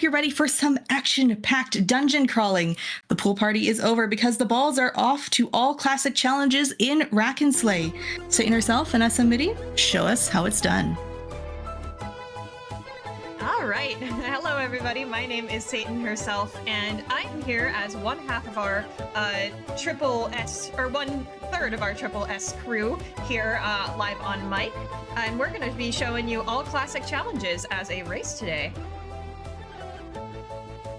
you're ready for some action-packed dungeon crawling. The pool party is over because the balls are off to all classic challenges in Rack and Slay. Satan herself and smmidi, show us how it's done. All right. Hello, everybody. My name is Satan herself, and I'm here as one half of our triple S, or 1/3 of our triple S crew here live on mic. And we're going to be showing you all classic challenges as a race today.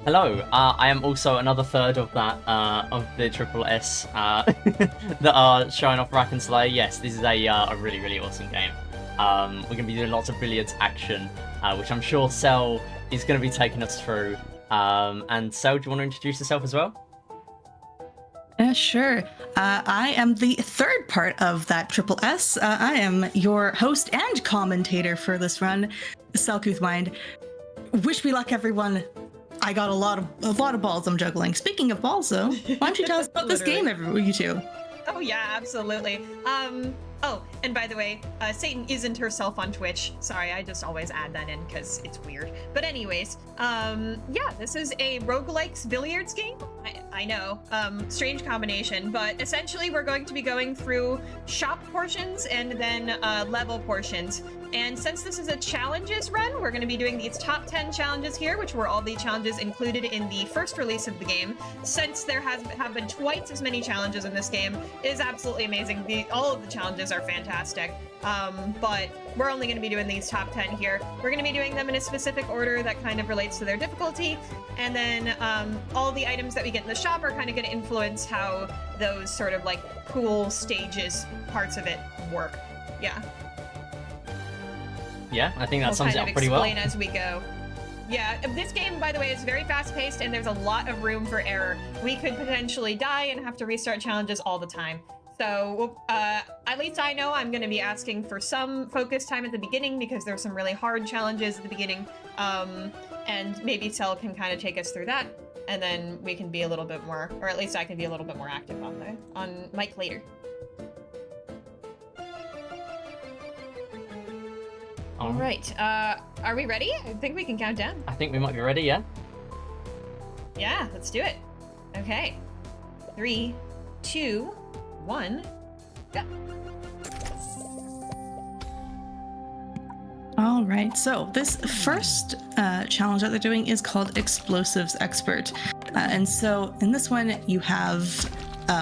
Hello, I am also another third of that, of the Triple S that are showing off Rack and Slay. Yes, this is a really, really awesome game. We're going to be doing lots of brilliant action, which I'm sure Cell is going to be taking us through. And Cell, do you want to introduce yourself as well? Sure. I am the third part of that Triple S. I am your host and commentator for this run, Mind. Wish me luck, everyone. I got a lot of balls I'm juggling. Speaking of balls, though, why don't you tell us about this game, you two? Oh yeah, absolutely. Oh, and by the way, Satan isn't herself on Twitch. Sorry, I just always add that in because it's weird. But anyways, yeah, this is a roguelikes billiards game. I know, strange combination, but essentially we're going to be going through shop portions and then level portions. And since this is a challenges run, we're going to be doing these top 10 challenges here, which were all the challenges included in the first release of the game. Since there have been twice as many challenges in this game, it is absolutely amazing. All of the challenges are fantastic, but we're only going to be doing these top 10 here. We're going to be doing them in a specific order that kind of relates to their difficulty, and then all the items that we get in the shop are kind of going to influence how those sort of like cool stages parts of it work. Yeah, I think that sums it up pretty well. well. We'll kind of explain as we go. Yeah, this game, by the way, is very fast-paced, and there's a lot of room for error. We could potentially die and have to restart challenges all the time. So, at least I know I'm going to be asking for some focus time at the beginning because there's some really hard challenges at the beginning, and maybe Cell can kind of take us through that, and then we can be a little bit more, or at least I can be a little bit more active on mic later. All right, are we ready? I think we can count down. I think we might be ready, yeah? Yeah, let's do it. Okay. 3, 2, 1, go. All right, so this first challenge that they're doing is called Explosives Expert. And so in this one, you have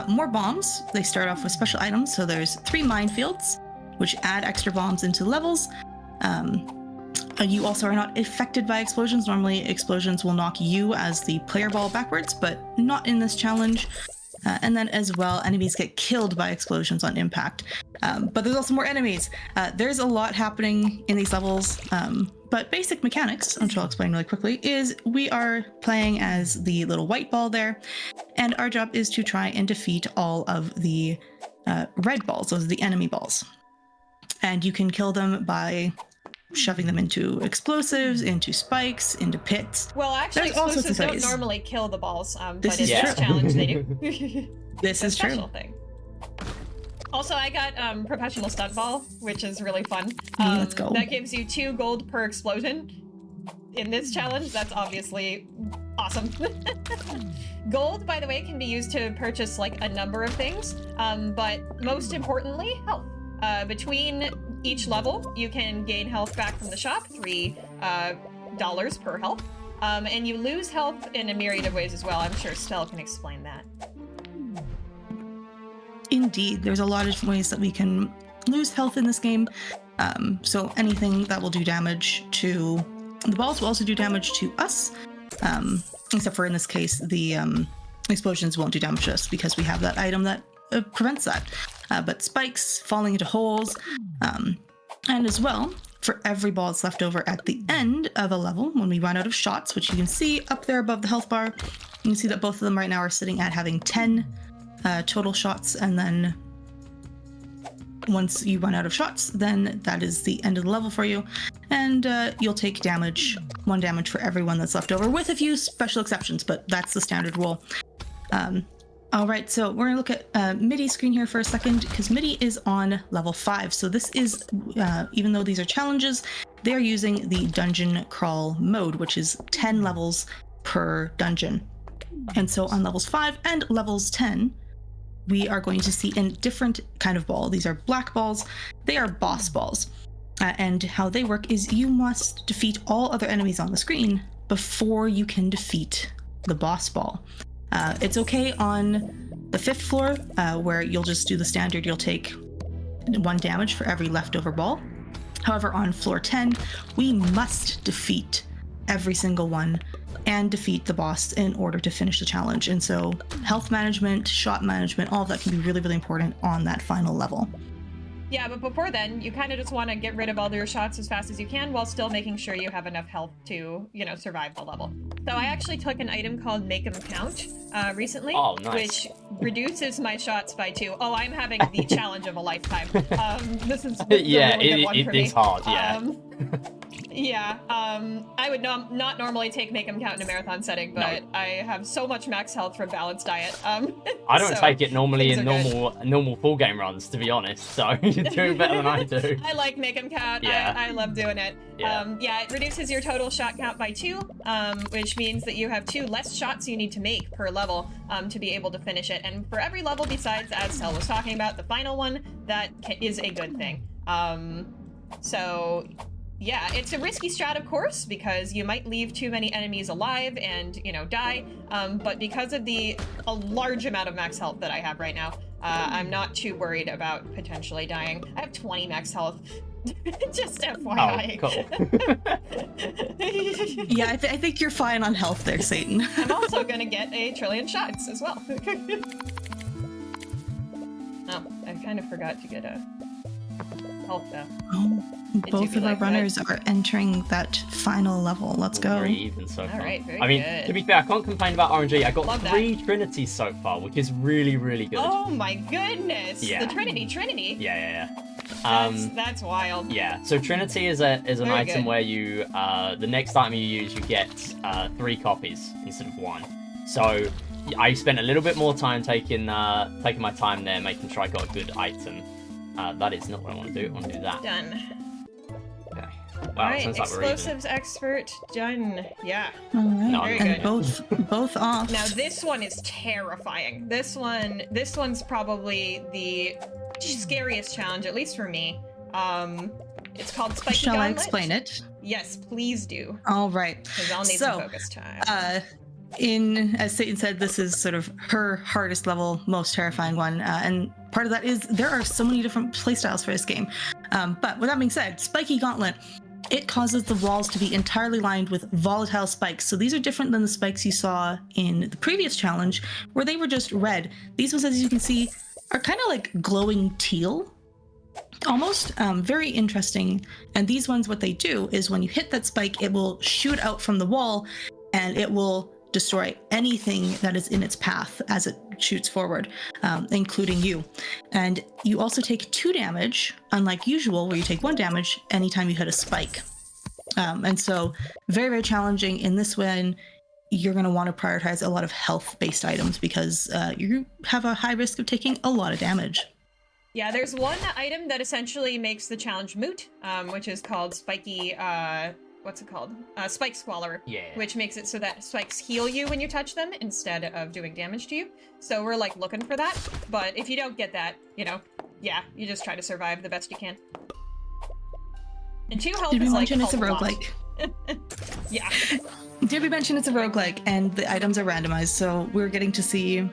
more bombs. They start off with special items. So there's 3 minefields, which add extra bombs into levels. You also are not affected by explosions. Normally, explosions will knock you as the player ball backwards, but not in this challenge. And then as well, enemies get killed by explosions on impact. But there's also more enemies. There's a lot happening in these levels, but basic mechanics, which I'll explain really quickly, is we are playing as the little white ball there, and our job is to try and defeat all of the red balls, those are the enemy balls. And you can kill them by shoving them into explosives, into spikes, into pits. Well, actually, There's explosives don't normally kill the balls, but in is this challenge they do. This is true. Special thing. Also, I got professional stunt ball, which is really fun. Let's go. That gives you 2 gold per explosion. In this challenge, that's obviously awesome. Gold, by the way, can be used to purchase like a number of things, but most importantly, health. Between each level, you can gain health back from the shop, $3 per health, and you lose health in a myriad of ways as well. I'm sure Stella can explain that. Indeed, there's a lot of different ways that we can lose health in this game. So anything that will do damage to the balls will also do damage to us, except for in this case, the explosions won't do damage to us because we have that item that prevents that. But spikes, falling into holes, and as well, for every ball that's left over at the end of a level, when we run out of shots, which you can see up there above the health bar, you can see that both of them right now are sitting at having 10 total shots, and then once you run out of shots, then that is the end of the level for you, and you'll take damage, 1 damage for every one that's left over, with a few special exceptions, but that's the standard rule. All right, so we're gonna look at MIDI screen here for a second because MIDI is on level 5. So this is, even though these are challenges, they are using the dungeon crawl mode, which is 10 levels per dungeon. And so on levels 5 and levels 10, we are going to see a different kind of ball. These are black balls. They are boss balls. And how they work is you must defeat all other enemies on the screen before you can defeat the boss ball. It's okay on the 5th floor, where you'll just do the standard. You'll take 1 damage for every leftover ball. However, on floor 10, we must defeat every single one and defeat the boss in order to finish the challenge. And so health management, shot management, all of that can be really, really important on that final level. Yeah, but before then, you kind of just want to get rid of all your shots as fast as you can while still making sure you have enough health to, survive the level. So I actually took an item called Make 'em Count recently, which reduces my shots by 2. Oh, I'm having the challenge of a lifetime. This is yeah, really good one for me. It's hard, yeah. Yeah, I would not normally take Make 'em Count in a marathon setting, but no. I have so much max health from balanced diet. I don't take it normally in normal full game runs, to be honest. So you're doing better than I do. I like Make 'em Count. Yeah. I love doing it. Yeah. It reduces your total shot count by 2, which means that you have 2 less shots you need to make per level to be able to finish it. And for every level besides, as Sel was talking about, the final one, that is a good thing. So. Yeah, it's a risky strat, of course, because you might leave too many enemies alive and, die. But because of a large amount of max health that I have right now, I'm not too worried about potentially dying. I have 20 max health. Just FYI. Oh, cool. Yeah, I think you're fine on health there, Satan. I'm also gonna get a trillion shots as well. Oh, I kind of forgot to get a health though. Oh, both of our runners are entering that final level. Let's go. Very even so far. All right, very I mean, good. to be fair, I can't complain about RNG. I got Love 3 Trinities so far, which is really, really good. Oh my goodness! Yeah. The Trinity. Yeah. That's wild. Yeah. So Trinity is an Very item good. where you the next item you use, you get 3 copies instead of 1. So I spent a little bit more time taking my time there, making sure I got a good item. That is not what I want to do. I want to do that. Done. Okay. All Wow, right, sounds like we're even. explosives expert done. Yeah. All right, No, Very and good. both off. Now this one is terrifying. This one's probably the scariest challenge, at least for me. It's called Spiky Shall I Gauntlet. explain it? Yes, please do. All right. Because I'll need some focus time. As Satan said, this is sort of her hardest level, most terrifying one. And part of that is there are so many different playstyles for this game. But with that being said, Spiky Gauntlet, it causes the walls to be entirely lined with volatile spikes. So these are different than the spikes you saw in the previous challenge, where they were just red. These ones, as you can see, are kind of like glowing teal. Almost very interesting. And these ones, what they do is when you hit that spike, it will shoot out from the wall and it will destroy anything that is in its path as it shoots forward, including you. And you also take 2 damage, unlike usual, where you take 1 damage anytime you hit a spike. And so very, very challenging. In this one, you're going to want to prioritize a lot of health-based items because you have a high risk of taking a lot of damage. Yeah, there's one item that essentially makes the challenge moot, which is called Spiky, what's it called? Spike Squalor. Yeah. Which makes it so that spikes heal you when you touch them instead of doing damage to you. So we're like looking for that. But if you don't get that, yeah, you just try to survive the best you can. And 2 health Did we is like mention it's a lot. roguelike? Yeah. Did we mention it's a roguelike and the items are randomized? So we're getting to see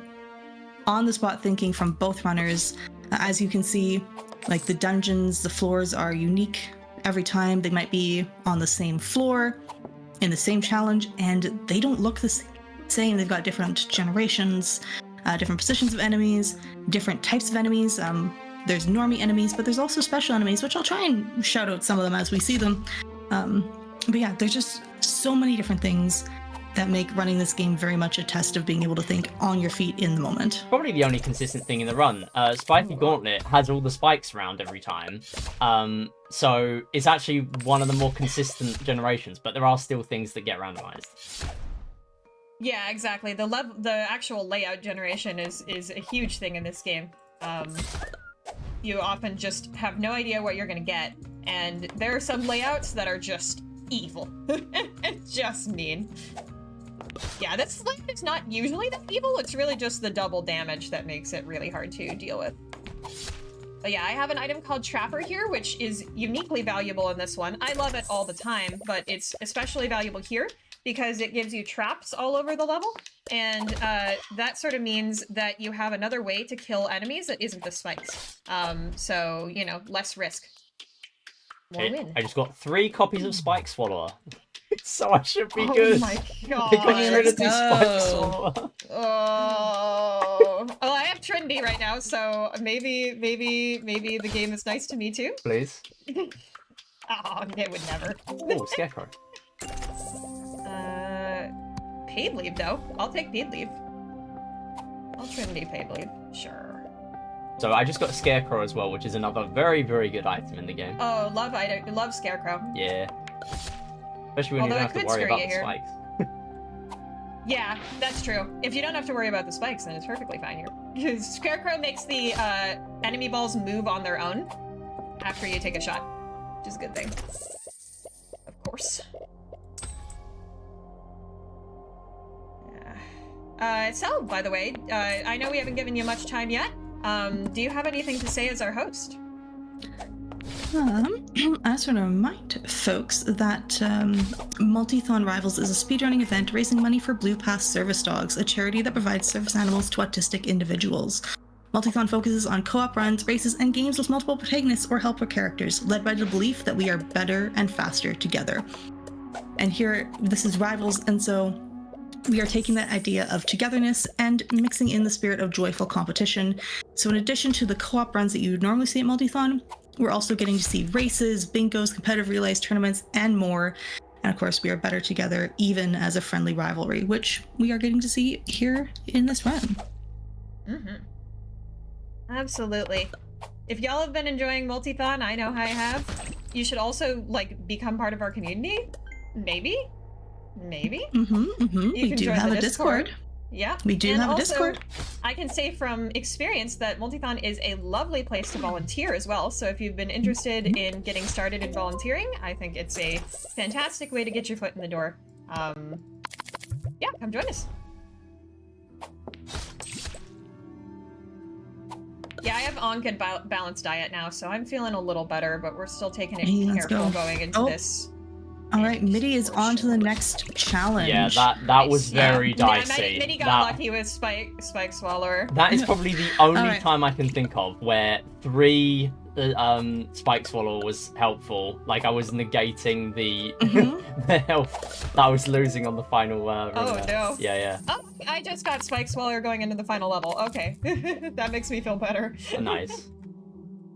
on-the-spot thinking from both runners. As you can see, like the dungeons, the floors are unique every time. They might be on the same floor in the same challenge, and they don't look the same. They've got different generations, different positions of enemies, different types of enemies. There's normie enemies, but there's also special enemies, which I'll try and shout out some of them as we see them. But yeah, there's just so many different things that make running this game very much a test of being able to think on your feet in the moment. Probably the only consistent thing in the run. Spiky Gauntlet has all the spikes around every time. So it's actually one of the more consistent generations, but there are still things that get randomized. Yeah, exactly. The actual layout generation is a huge thing in this game. You often just have no idea what you're gonna get, and there are some layouts that are just evil. Just mean. Yeah, this layout is not usually that evil, it's really just the double damage that makes it really hard to deal with. But yeah, I have an item called Trapper here, which is uniquely valuable in this one. I love it all the time, but it's especially valuable here because it gives you traps all over the level, and that sort of means that you have another way to kill enemies that isn't the spikes. So, you know, less risk. More win. I just got 3 copies of Spike Swallower. So I should be good. Oh my god. I got Trinity Spike Swallower. Oh. Well, I have Trinity right now, so maybe the game is nice to me too. Please. Oh, it would never. Oh, Scarecrow. Paid leave though. I'll take paid leave. I'll Trinity paid leave. Sure. So I just got Scarecrow as well, which is another very, very good item in the game. Oh, love Scarecrow. Yeah. Especially when you don't have to worry about the spikes. Yeah, that's true. If you don't have to worry about the spikes, then it's perfectly fine here. Because Scarecrow makes the enemy balls move on their own after you take a shot, which is a good thing. Of course. Sel, by the way, I know we haven't given you much time yet. Do you have anything to say as our host? I just want to remind folks that Multithon Rivals is a speedrunning event raising money for Blue Path Service Dogs, a charity that provides service animals to autistic individuals. Multithon focuses on co-op runs, races, and games with multiple protagonists or helper characters, led by the belief that we are better and faster together. And here, this is Rivals, and so we are taking that idea of togetherness and mixing in the spirit of joyful competition. So in addition to the co-op runs that you would normally see at Multithon, we're also getting to see races, bingos, competitive relays, tournaments, and more. And of course, we are better together, even as a friendly rivalry, which we are getting to see here in this run. Mm-hmm. Absolutely. If y'all have been enjoying Multithon, I know I have. You should also, like, become part of our community. Maybe? We do have a Discord. Yeah. We do have a Discord. I can say from experience that Multithon is a lovely place to volunteer as well. So if you've been interested in getting started in volunteering, I think it's a fantastic way to get your foot in the door. Yeah, come join us. Yeah, I have on good balanced diet now, so I'm feeling a little better, but we're still taking it careful going into this. All right, Midi is on to the next challenge. Yeah, that was very dicey. Midi got lucky with Spike Swallower. That is probably the only time I can think of where 3 Spike Swallower was helpful. Like, I was negating the the health that I was losing on the final run. Oh, no. Yeah. Oh, I just got Spike Swallower going into the final level. Okay. That makes me feel better. Nice.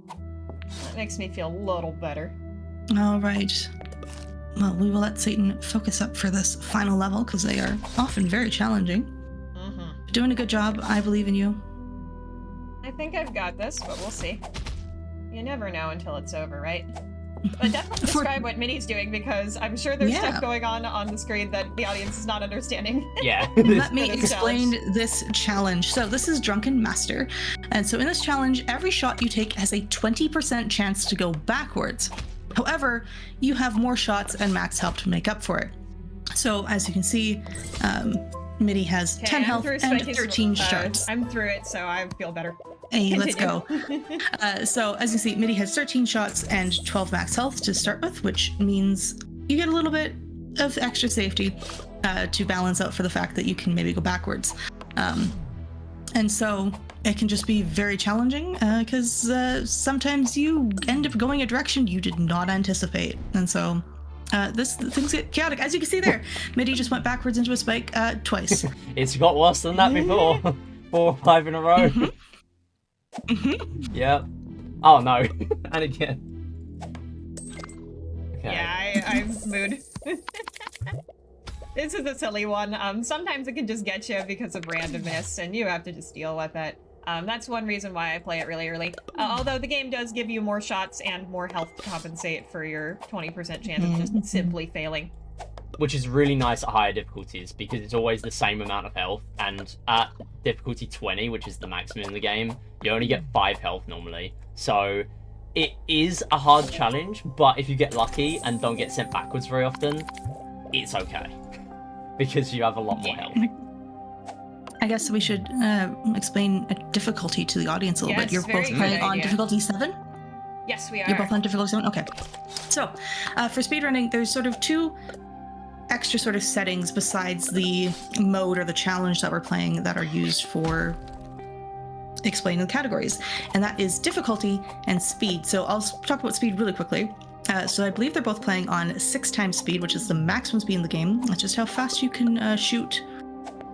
That makes me feel a little better. All right. Well, we will let Satan focus up for this final level because they are often very challenging. Doing a good job. I believe in you. I think I've got this, but we'll see. You never know until it's over, right? But definitely describe what Midi's doing because I'm sure there's stuff going on the screen that the audience is not understanding. Yeah. Let me explain this challenge. So this is Drunken Master. And so in this challenge, every shot you take has a 20% chance to go backwards. However, you have more shots and max health to make up for it. So as you can see, Midi has 10 health and 13 shots. I'm through it, so I feel better. Hey, let's go. So as you see, Midi has 13 shots and 12 max health to start with, which means you get a little bit of extra safety to balance out for the fact that you can maybe go backwards. And so it can just be very challenging because sometimes you end up going a direction you did not anticipate. And so things get chaotic. As you can see there, Midi just went backwards into a spike twice. It's got worse than that before. 4 or 5 in a row. Yep. Oh no. And again. Okay. Yeah, I'm mood. This is a silly one. Sometimes it can just get you because of randomness, and you have to just deal with it. That's one reason why I play it really early. Although the game does give you more shots and more health to compensate for your 20% chance of just simply failing. which is really nice at higher difficulties because it's always the same amount of health. And at difficulty 20, which is the maximum in the game, you only get 5 health normally. So it is a hard challenge, but if you get lucky and don't get sent backwards very often, it's okay because you have a lot more health. I guess we should explain a difficulty to the audience a little bit. You're both playing on difficulty 7? Yes, we are. You're both on difficulty 7? Okay. So, for speedrunning, there's sort of 2 extra sort of settings besides the mode or the challenge that we're playing that are used for explaining the categories. And that is difficulty and speed. So I'll talk about speed really quickly. So I believe they're both playing on 6 times speed, which is the maximum speed in the game. That's just how fast you can shoot,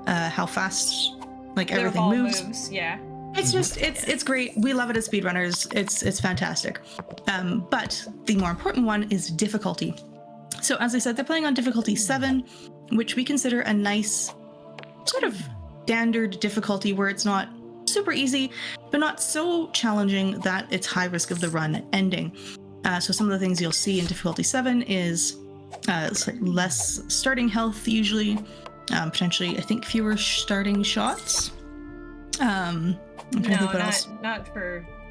how fast like everything moves. Yeah. It's just it's great. We love it as speedrunners. It's fantastic. But the more important one is difficulty. So as I said, they're playing on difficulty 7, which we consider a nice sort of standard difficulty where it's not super easy, but not so challenging that it's high risk of the run ending. So some of the things you'll see in difficulty 7 is it's like less starting health usually, potentially I think fewer starting shots. I'm trying to think what else.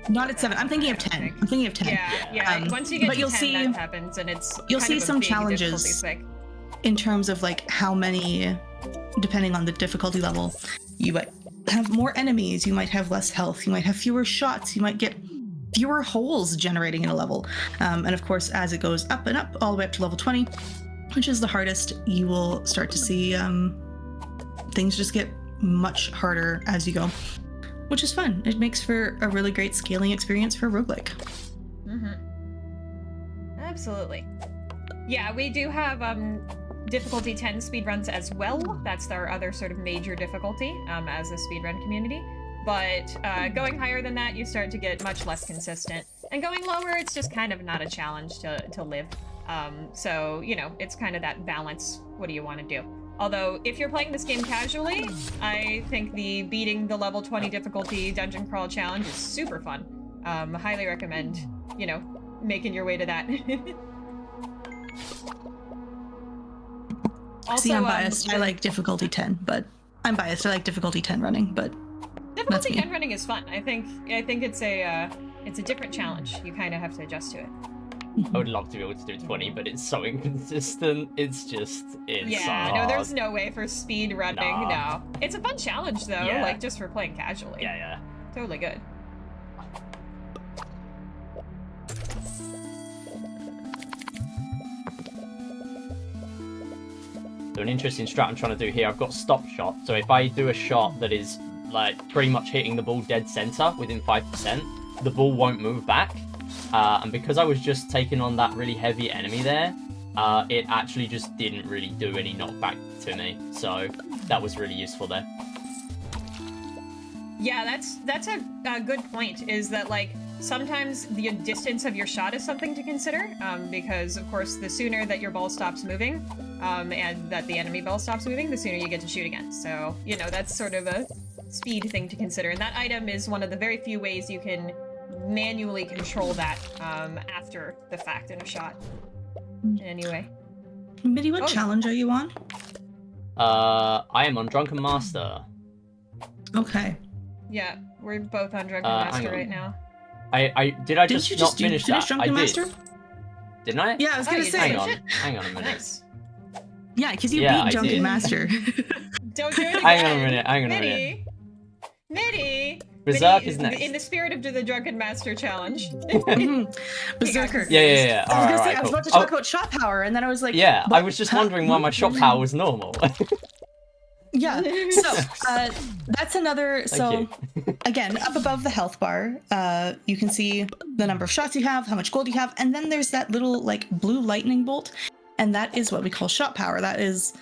Not at 7. I'm thinking of 10. I'm thinking of 10. Yeah. Once you get to 10, see, that happens, and it's you'll kind see of a some big challenges in terms of like how many, depending on the difficulty level, you might have more enemies, you might have less health, you might have fewer shots, you might get fewer holes generating in a level. And of course, as it goes up and up, all the way up to level 20, which is the hardest, you will start to see things just get much harder as you go, which is fun. It makes for a really great scaling experience for a roguelike. Absolutely. Yeah, we do have difficulty 10 speedruns as well. That's our other sort of major difficulty as a speedrun community. But going higher than that, you start to get much less consistent. And going lower, it's just kind of not a challenge to live. So, you know, it's kind of that balance. What do you want to do? Although, if you're playing this game casually, I think the beating the level 20 difficulty dungeon crawl challenge is super fun. Highly recommend, you know, making your way to that. Also, see, I'm biased. I like difficulty 10, but I'm biased. I like difficulty 10 running, but difficulty 10 running is fun. I think it's a different challenge. You kind of have to adjust to it. I would love to be able to do 20, but it's so inconsistent. It's yeah, no, there's no way for speed running. Nah. No, it's a fun challenge though. Yeah. Like just for playing casually. Yeah. Totally good. So an interesting strat I'm trying to do here, I've got stop shot. So if I do a shot that is like pretty much hitting the ball dead center within 5%, the ball won't move back. And because I was just taking on that really heavy enemy there, it actually just didn't really do any knockback to me. So that was really useful there. Yeah, that's a good point, is that like sometimes the distance of your shot is something to consider, because of course the sooner that your ball stops moving, and that the enemy ball stops moving, the sooner you get to shoot again. So, you know, that's sort of a speed thing to consider. And that item is one of the very few ways you can manually control that after the fact in a shot. Anyway. Midi, what challenge are you on? I am on Drunken Master. Okay. Yeah, we're both on Drunken Master right now. Did I just not finish that? Drunken Master? Didn't I? Yeah, I was gonna say. Hang on a minute. Nice. Yeah, because you beat Drunken Master. Don't do it again. Hang on a minute. Midi! Berserk is next. In the spirit of the Drunken Master challenge. Berserker. Yeah. I was about to talk about shot power, and then I was like... Yeah, I was just wondering why my shot power was normal. Yeah, so that's another... So, again, up above the health bar, you can see the number of shots you have, how much gold you have, and then there's that little, like, blue lightning bolt, and that is what we call shot power. That is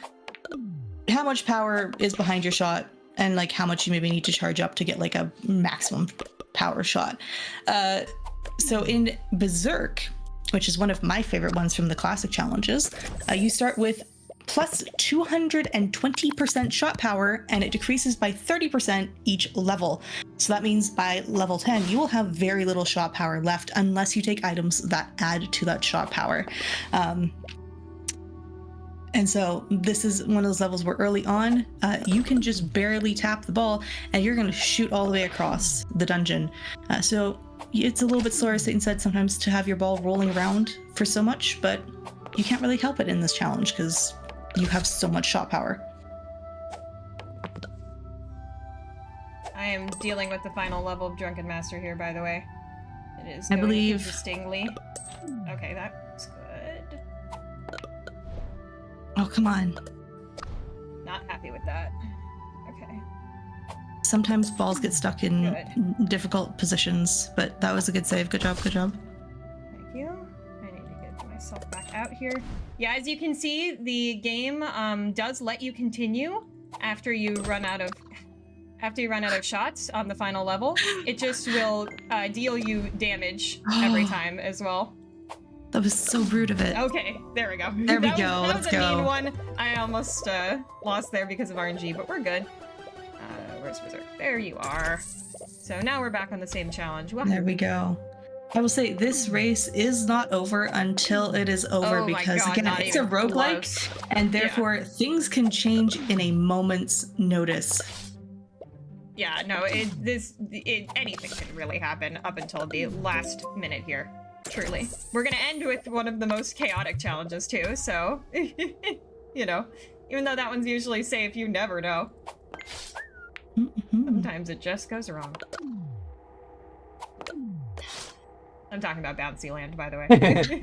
how much power is behind your shot, and like how much you maybe need to charge up to get like a maximum power shot. So in Berserk, which is one of my favorite ones from the classic challenges, you start with plus 220% shot power, and it decreases by 30% each level. So that means by level 10, you will have very little shot power left unless you take items that add to that shot power. And so this is one of those levels where early on, you can just barely tap the ball and you're going to shoot all the way across the dungeon. So it's a little bit slower, as Satan said, sometimes to have your ball rolling around for so much, but you can't really help it in this challenge because you have so much shot power. I am dealing with the final level of Drunken Master here, by the way. It is I going believe- interestingly. Okay, that's good. Oh, come on. Not happy with that. Okay. Sometimes balls get stuck in difficult positions, but that was a good save. Good job, good job. Thank you. I need to get myself back out here. Yeah, as you can see, the game does let you continue after you run out of shots on the final level. It just will deal you damage every time as well. That was so rude of it. Okay, there we go. There we go, That let's was a mean go. one. I almost lost there because of RNG, but we're good. Where's Berserk? There you are. So now we're back on the same challenge. Wow. There we go. I will say this race is not over until it is over Oh my because God, again, not it's a even roguelike close. and therefore things can change in a moment's notice. Yeah, no, anything can really happen up until the last minute here. Truly. We're gonna end with one of the most chaotic challenges too, so, you know, even though that one's usually safe, you never know. Sometimes it just goes wrong. I'm talking about Bouncy Land, by the way.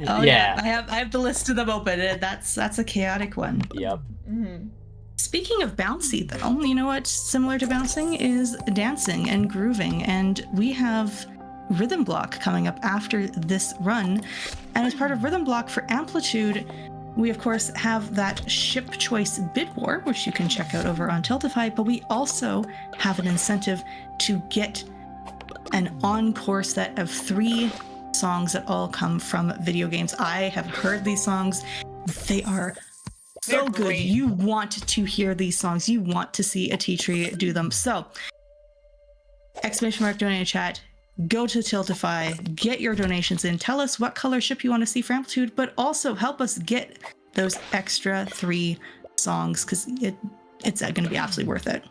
Oh Yeah. I have the list of them open. That's a chaotic one. Yep. Mm-hmm. Speaking of bouncy, though, you know what's similar to bouncing is dancing and grooving, and we have Rhythm Block coming up after this run. And as part of Rhythm Block for Amplitude, we of course have that ship choice bid war, which you can check out over on Tiltify, but we also have an incentive to get an encore set of 3 songs that all come from video games. I have heard these songs. They are so They're good. great. You want to hear these songs. You want to see a tea tree do them. So, !donate in chat. Go to Tiltify, get your donations in. Tell us what color ship you want to see for Amplitude, but also help us get those extra 3 songs because it's going to be absolutely worth it.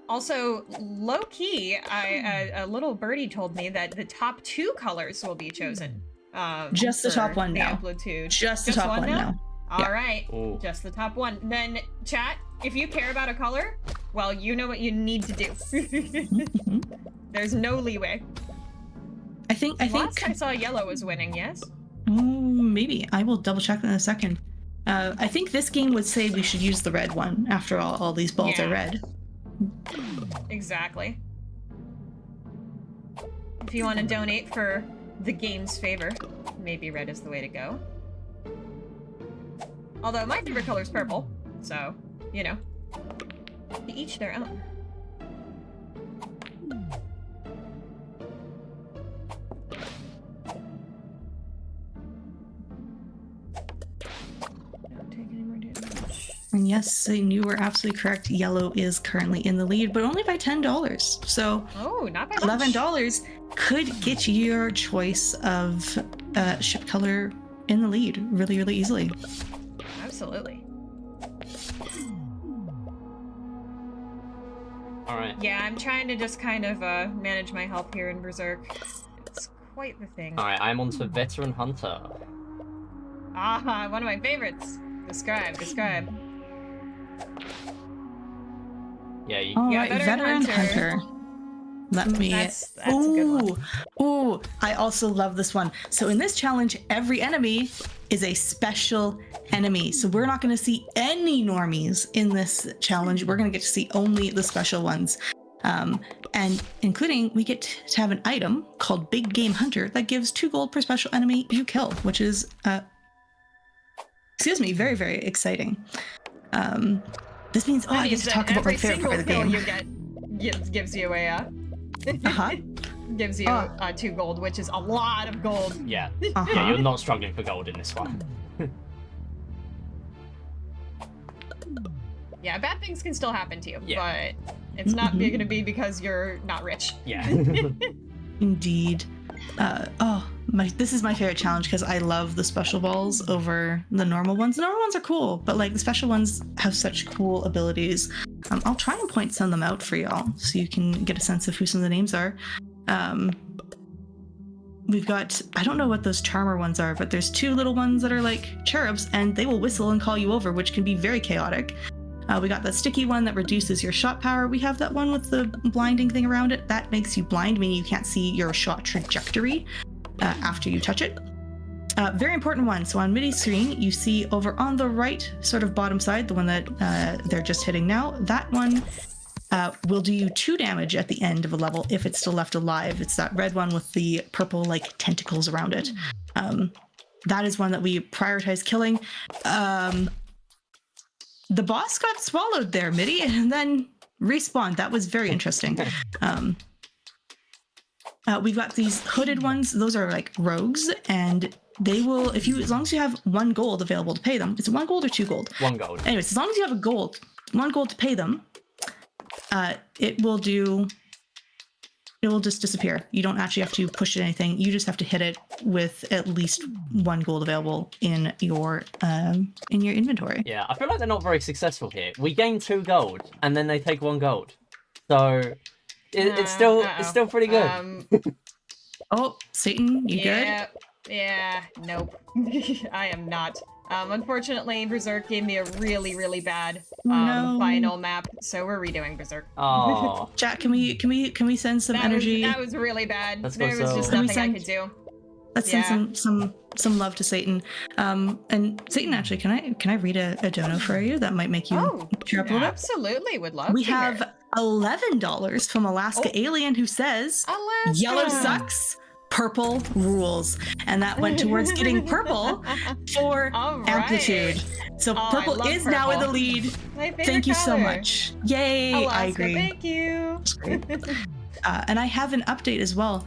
Also, low-key, a little birdie told me that the top 2 colors will be chosen. Just the for top one the now. Amplitude. Just the top one now. All Yeah. right, Ooh. just the top one. Then, chat, if you care about a color, well, you know what you need to do. There's no leeway. I think Last I saw yellow was winning, yes? maybe. I will double check that in a second. I think this game would say we should use the red one. After all these balls Yeah. are red. Exactly. If you want to donate for the game's favor, maybe red is the way to go. Although my favorite color is purple, so, you know, to each their own. Don't take any more damage. And yes, Satan, you were absolutely correct. Yellow is currently in the lead, but only by $10. So Oh, not by much. $11 could get you your choice of ship color in the lead really, really easily. Absolutely. Alright. Yeah, I'm trying to just kind of manage my health here in Berserk. It's quite the thing. Alright, I'm on to Veteran Hunter. Ah, one of my favorites. Describe. Yeah, you... All Yeah, right, Veteran Veteran Hunter. Hunter. Let me. That's a good one. Ooh, I also love this one. So in this challenge, every enemy is a special enemy. So we're not going to see any normies in this challenge. We're going to get to see only the special ones. And including, we get to have an item called Big Game Hunter that gives 2 gold per special enemy you kill, which is, very, very exciting. This means, I get to talk about my favorite part of the Every game. single kill you get gives you a Uh-huh. gives you 2 gold, which is a lot of gold. Yeah. Uh-huh. Yeah, you're not struggling for gold in this one. Yeah, bad things can still happen to you, Yeah. but it's not Mhm. going to be because you're not rich. Yeah. Indeed. this is my favorite challenge because I love the special balls over the normal ones. The normal ones are cool, but like the special ones have such cool abilities. I'll try and point some of them out for y'all so you can get a sense of who some of the names are. We've got, I don't know what those charmer ones are, but there's 2 little ones that are like cherubs, and they will whistle and call you over, which can be very chaotic. We got the sticky one that reduces your shot power. We have that one with the blinding thing around it. That makes you blind, meaning you can't see your shot trajectory after you touch it. Very important one. So on MIDI screen, you see over on the right sort of bottom side, the one that they're just hitting now, that one will do you 2 damage at the end of a level if it's still left alive. It's that red one with the purple like tentacles around it. That is one that we prioritize killing. The boss got swallowed there, MIDI, and then respawned. That was very interesting. We've got these hooded ones. Those are like rogues, and they will, as long as you have 1 gold available to pay them. Is it 1 gold or 2 gold? 1 gold. Anyways, as long as you have 1 gold to pay them, it will just disappear. You don't actually have to push it anything. You just have to hit it with at least 1 gold available in your inventory. Yeah, I feel like they're not very successful here. We gain 2 gold, and then they take 1 gold. So it's still pretty good. Oh, Satan, you good? Yeah, nope. I am not. Unfortunately, Berserk gave me a really, really bad final map, so we're redoing Berserk. Oh. Chat, can we send some energy? That was really bad. Let's there go was just nothing I could do. Let's send some love to Satan. And Satan, actually, can I read a dono for you that might make you cheer up a little bit? Absolutely, would love. We have $11 from Alaska Alien who says, Alaska. Yellow sucks. Purple rules, and that went towards getting purple for amplitude. So purple is now in the lead. Thank you so much. Yay, Alaska, I agree. Thank you. And I have an update as well.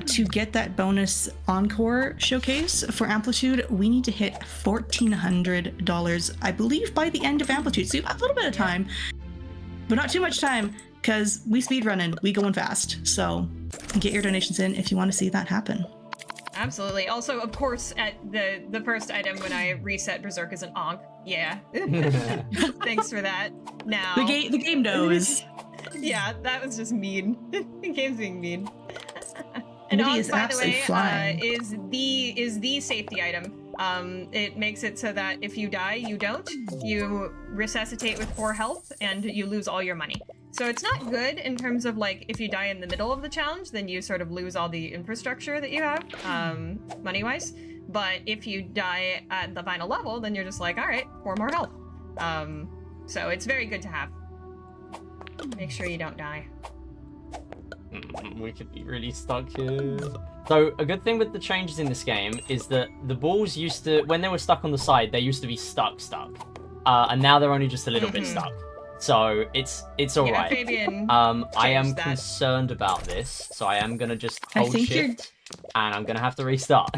To get that bonus encore showcase for amplitude, we need to hit $1,400, I believe, by the end of amplitude. So you have a little bit of time, but not too much time, because we speedrunning, we going fast. So get your donations in if you want to see that happen. Absolutely. Also, of course, at the first item when I reset Berserk is an Ankh. Yeah. Thanks for that. Now the game knows. Yeah, that was just mean. The game's being mean. And MIDI Ankh, is by the way, flying. is the safety item. It makes it so that if you die, you don't. You resuscitate with 4 health, and you lose all your money. So it's not good in terms of, like, if you die in the middle of the challenge, then you sort of lose all the infrastructure that you have, money-wise. But if you die at the final level, then you're just like, all right, 4 more health. So it's very good to have. Make sure you don't die. We could be really stuck here. So a good thing with the changes in this game is that the balls used to, when they were stuck on the side, they used to be stuck. And now they're only just a little bit stuck. So it's all right. Fabian I am that. concerned about this, so I am gonna just hold think shift, and I'm gonna have to restart.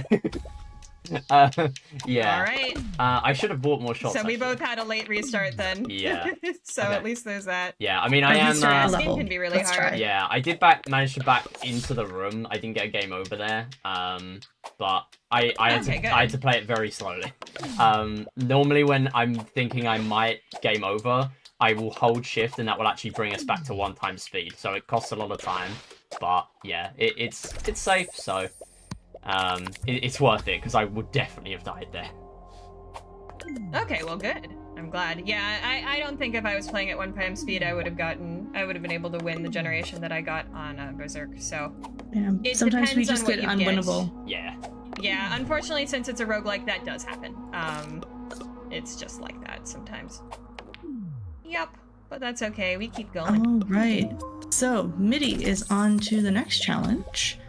Yeah. All right. I should have bought more shots. So we actually. both had a late restart then. Yeah. So Okay. at least there's that. Yeah, I mean, I am. This game can be really Let's hard. try. Yeah, I did manage to back into the room. I didn't get a game over there. But I had to play it very slowly. Normally when I'm thinking I might game over, I will hold shift, and that will actually bring us back to 1x speed. So it costs a lot of time, but yeah, it's safe. So it's worth it because I would definitely have died there. Okay, well, good. I'm glad. Yeah, I don't think if I was playing at 1x speed, I would have been able to win the generation that I got on Berserk. So Yeah. Sometimes we depends just on get what you unwinnable. Yeah. Yeah, unfortunately, since it's a roguelike, that does happen. It's just like that sometimes. Yep, but that's okay. We keep going. All right. So MIDI is on to the next challenge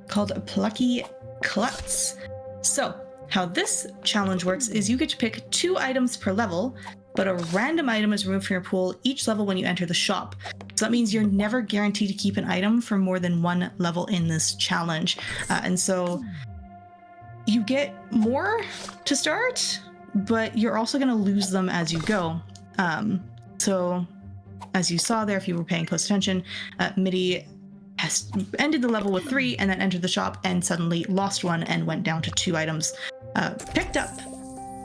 called Plucky Klutz. So how this challenge works is you get to pick 2 items per level, but a random item is removed from your pool each level when you enter the shop. So that means you're never guaranteed to keep an item for more than 1 level in this challenge. And so you get more to start, but you're also going to lose them as you go. So as you saw there, if you were paying close attention, MIDI has ended the level with 3 and then entered the shop and suddenly lost 1 and went down to 2 items. Picked up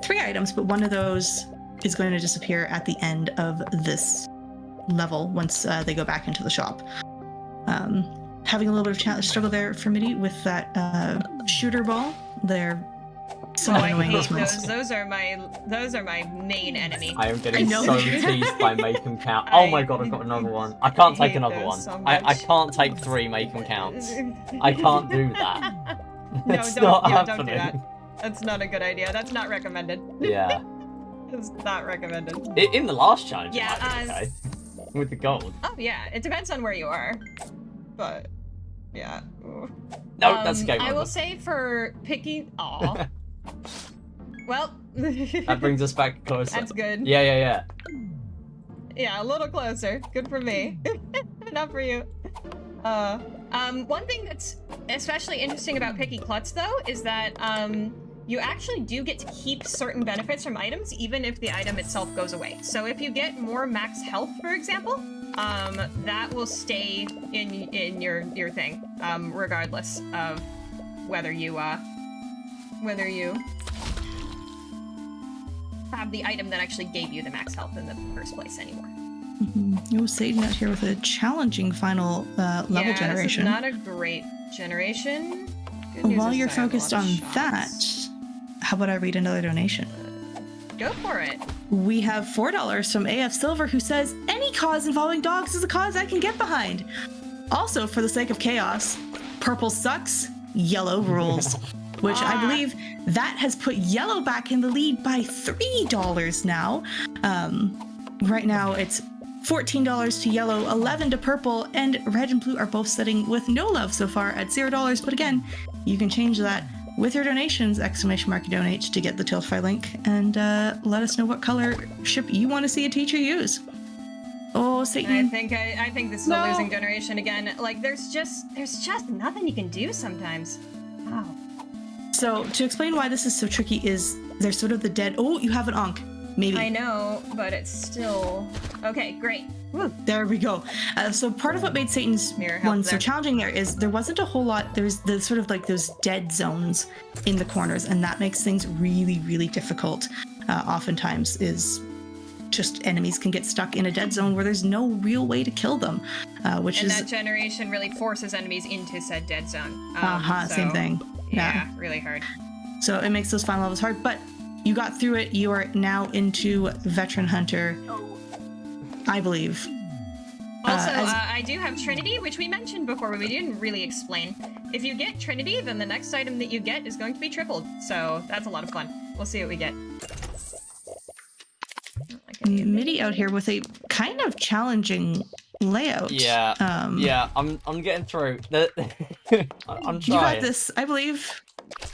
3 items, but one of those is going to disappear at the end of this level once they go back into the shop. Having a little bit of struggle there for Midi with that shooter ball. They're so I annoying. hate those. Those are my main enemy. I am getting know. so teased by make 'em count. Oh my god, I've got another one. I can't take another those one. so I much. can't take 3 make 'em counts. I can't do that. No, It's don't, not yeah, don't do happening. that. That's not a good idea. That's not recommended. Yeah. It's not recommended. In the last challenge, Yeah, it might be okay. With the gold. Oh yeah, it depends on where you are. But yeah. Ooh. No, that's a game I over. will say for picking. Aw. Well. That brings us back closer. That's good. Yeah. Yeah, a little closer. Good for me. Not for you. One thing that's especially interesting about Picky Klutz, though, is that you actually do get to keep certain benefits from items, even if the item itself goes away. So if you get more max health, for example, that will stay in your thing, regardless of whether you have the item that actually gave you the max health in the first place anymore. It was Satan out here with a challenging final level generation. This is not a great generation. Good news While is you're I have a focused lot on of shots. that, how about I read another donation? Go for it. We have $4 from AF Silver, who says, any cause involving dogs is a cause I can get behind. Also, for the sake of chaos, purple sucks, yellow rules. Which I believe that has put yellow back in the lead by $3 now. Right now, it's $14 to yellow, 11 to purple, and red and blue are both sitting with no love so far at $0. But again, you can change that with your donations, ! Donate, to get the Tiltify link, and let us know what color ship you want to see a teacher use. Oh, Satan. I think this is a losing generation again. Like, there's just nothing you can do sometimes. Wow. So, to explain why this is so tricky is there's sort of the dead... Oh, you have an Ankh. Maybe. I know, but it's still... Okay, great. Woo. There we go. So part of what made Satan's Mirror help one so there. challenging there is there wasn't a whole lot. There's the sort of like those dead zones in the corners, and that makes things really, really difficult. Oftentimes is just enemies can get stuck in a dead zone where there's no real way to kill them, which And is... that generation really forces enemies into said dead zone. Same thing. Yeah, really hard. So it makes those final levels hard, but you got through it. You are now into Veteran Hunter, I believe. Also, I do have Trinity, which we mentioned before, but we didn't really explain. If you get Trinity, then the next item that you get is going to be tripled. So that's a lot of fun. We'll see what we get. Midi out here with a kind of challenging layout. Yeah. I'm getting through. I'm trying. You got this, I believe.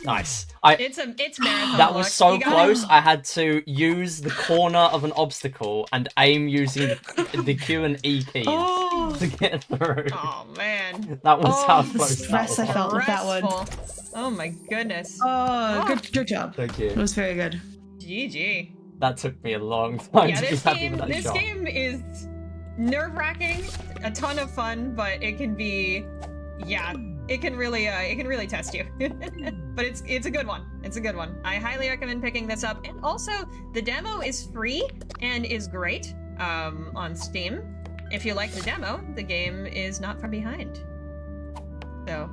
Nice. It's marathon. That was luck. so You gotta- close. I had to use the corner of an obstacle and aim using the Q and E keys to get through. Oh man. That was how the close that stress was. I felt with that one. Stressful. Oh my goodness. Good job. Thank It you. was very good. GG. That took me a long time Yeah, to this get happy with that this shot. game is nerve-wracking, a ton of fun, but it can be, yeah, it can really test you. But it's a good one. It's a good one. I highly recommend picking this up. And also, the demo is free and is great on Steam. If you like the demo, the game is not far behind. So,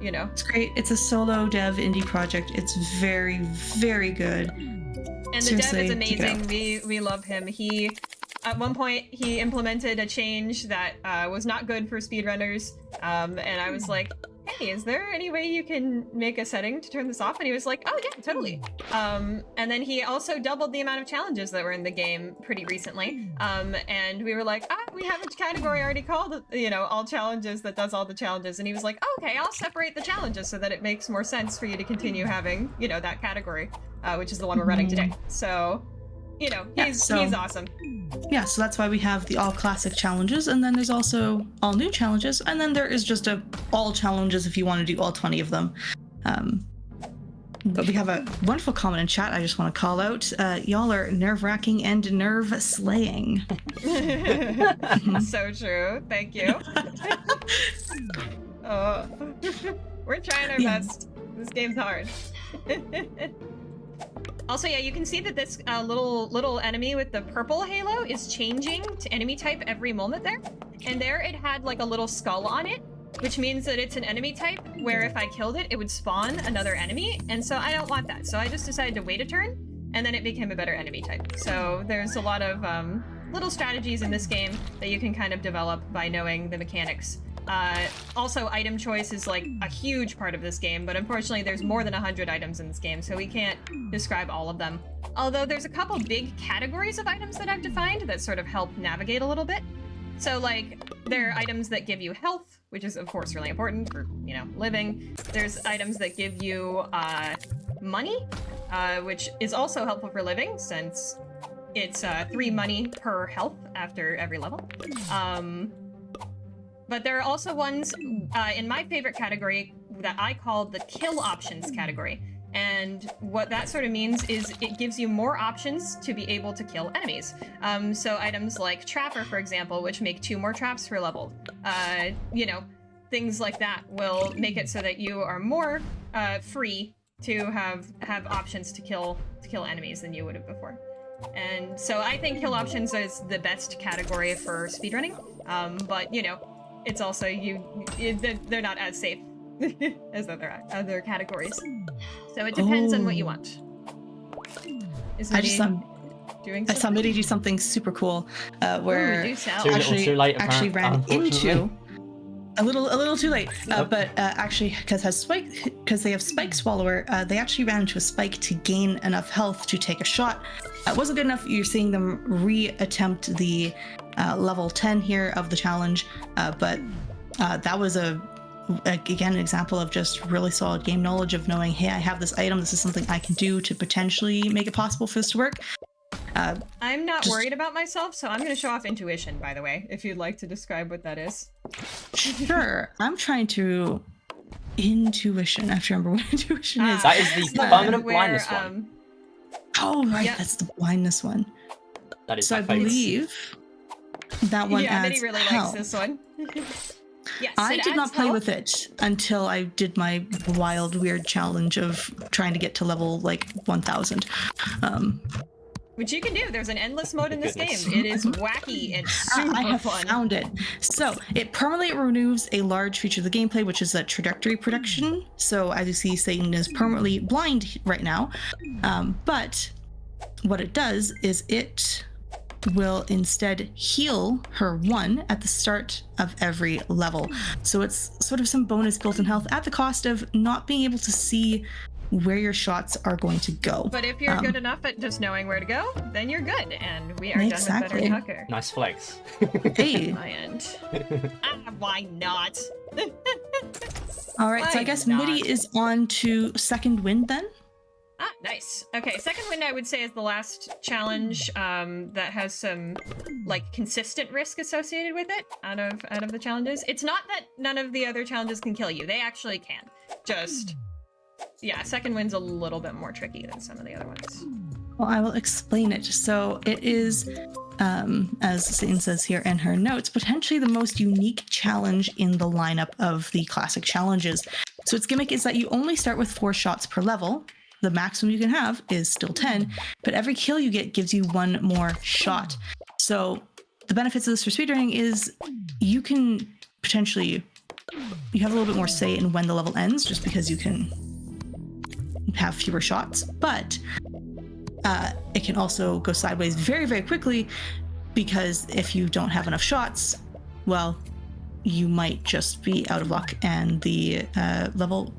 you know. It's great. It's a solo dev indie project. It's very, very good. And the dev Seriously, is check it out. amazing. We love him. He, at one point, he implemented a change that was not good for speedrunners. And I was like, hey, is there any way you can make a setting to turn this off? And he was like, oh yeah, totally. And then he also doubled the amount of challenges that were in the game pretty recently. And we were like, we have a category already called, you know, all challenges that does all the challenges. And he was like, oh, okay, I'll separate the challenges so that it makes more sense for you to continue having, you know, that category, which is the one we're running today. So, you know, he's awesome. Yeah, so that's why we have the all classic challenges, and then there's also all new challenges, and then there is just a all challenges if you want to do all 20 of them. But we have a wonderful comment in chat I just want to call out. Y'all are nerve-wracking and nerve-slaying. So true. Thank you. Oh, we're trying our best. This game's hard. Also, yeah, you can see that this little enemy with the purple halo is changing to enemy type every moment there. And there it had like a little skull on it, which means that it's an enemy type where if I killed it, it would spawn another enemy. And so I don't want that. So I just decided to wait a turn, and then it became a better enemy type. So there's a lot of little strategies in this game that you can kind of develop by knowing the mechanics. Also, item choice is like a huge part of this game, but unfortunately there's more than 100 items in this game, so we can't describe all of them. Although there's a couple big categories of items that I've defined that sort of help navigate a little bit. So like, there are items that give you health, which is of course really important for, you know, living. There's items that give you money, which is also helpful for living since it's 3 money per health after every level. But there are also ones in my favorite category that I call the kill options category. And what that sort of means is it gives you more options to be able to kill enemies. So items like Trapper, for example, which make 2 more traps per level. You know, things like that will make it so that you are more free to have options to kill enemies than you would have before. And so I think kill options is the best category for speedrunning. But you know, it's also they're not as safe as other categories. So it depends on what you want. I saw Midi do something super cool where actually ran into a little too late, but actually because they have Spike Swallower, they actually ran into a spike to gain enough health to take a shot. It wasn't good enough. You're seeing them re-attempt the level 10 here of the challenge, but that was again an example of just really solid game knowledge of knowing, hey, I have this item, this is something I can do to potentially make it possible for this to work. I'm not worried about myself, so I'm going to show off intuition, by the way, if you'd like to describe what that is. Sure. I'm trying to intuition. I have to remember what intuition is. That is the permanent blindness one. Oh, right. Yep. That's the blindness one. That is so I believe that one adds Midi really health. Likes this one. Yes, I did not play with it until I did my wild, weird challenge of trying to get to level like 1000. Which you can do. There's an endless mode in this game. It is wacky and super fun. I have found it. So it permanently removes a large feature of the gameplay, which is that trajectory prediction. So as you see, Satan is permanently blind right now. But what it does is it will instead heal her 1 at the start of every level. So it's sort of some bonus built-in health at the cost of not being able to see where your shots are going to go. But if you're good enough at just knowing where to go, then you're good, and we are done with Better Tucker. Nice flex. Hey. My end. Why not? All right, so I guess Midi is on to Second Wind then. Ah, nice. Okay, Second Wind I would say is the last challenge that has some like consistent risk associated with it out of the challenges. It's not that none of the other challenges can kill you. They actually can. Just yeah, Second Wind's a little bit more tricky than some of the other ones. Well, I will explain it. So it is, as Satan says here in her notes, potentially the most unique challenge in the lineup of the classic challenges. So its gimmick is that you only start with 4 shots per level. The maximum you can have is still 10, but every kill you get gives you 1 more shot. So the benefits of this for speedrunning is you can potentially, you have a little bit more say in when the level ends, just because you can have fewer shots, but it can also go sideways very, very quickly, because if you don't have enough shots, well, you might just be out of luck and the level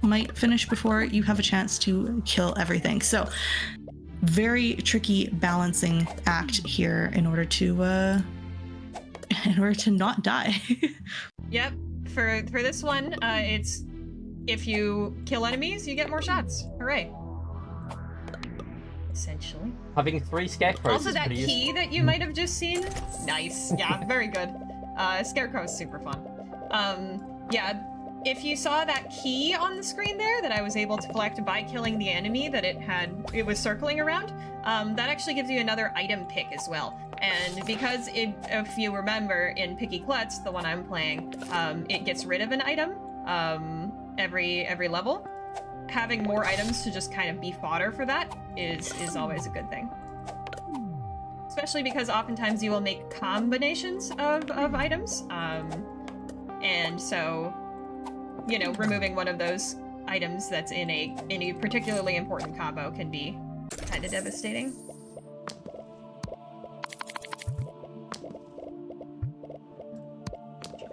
might finish before you have a chance to kill everything. So very tricky balancing act here in order to not die. Yep. For this one, it's if you kill enemies, you get more shots. Hooray. Essentially. Having 3 scarecrows. Also, that key that you might have just seen. Nice. Yeah, very good. Scarecrow is super fun. Yeah, if you saw that key on the screen there that I was able to collect by killing the enemy that it was circling around, that actually gives you another item pick as well. And because if you remember in Picky Klutz, the one I'm playing, it gets rid of an item every level. Having more items to just kind of be fodder for that is always a good thing. Especially because oftentimes you will make combinations of items. And so, you know, removing one of those items that's in a particularly important combo can be kind of devastating.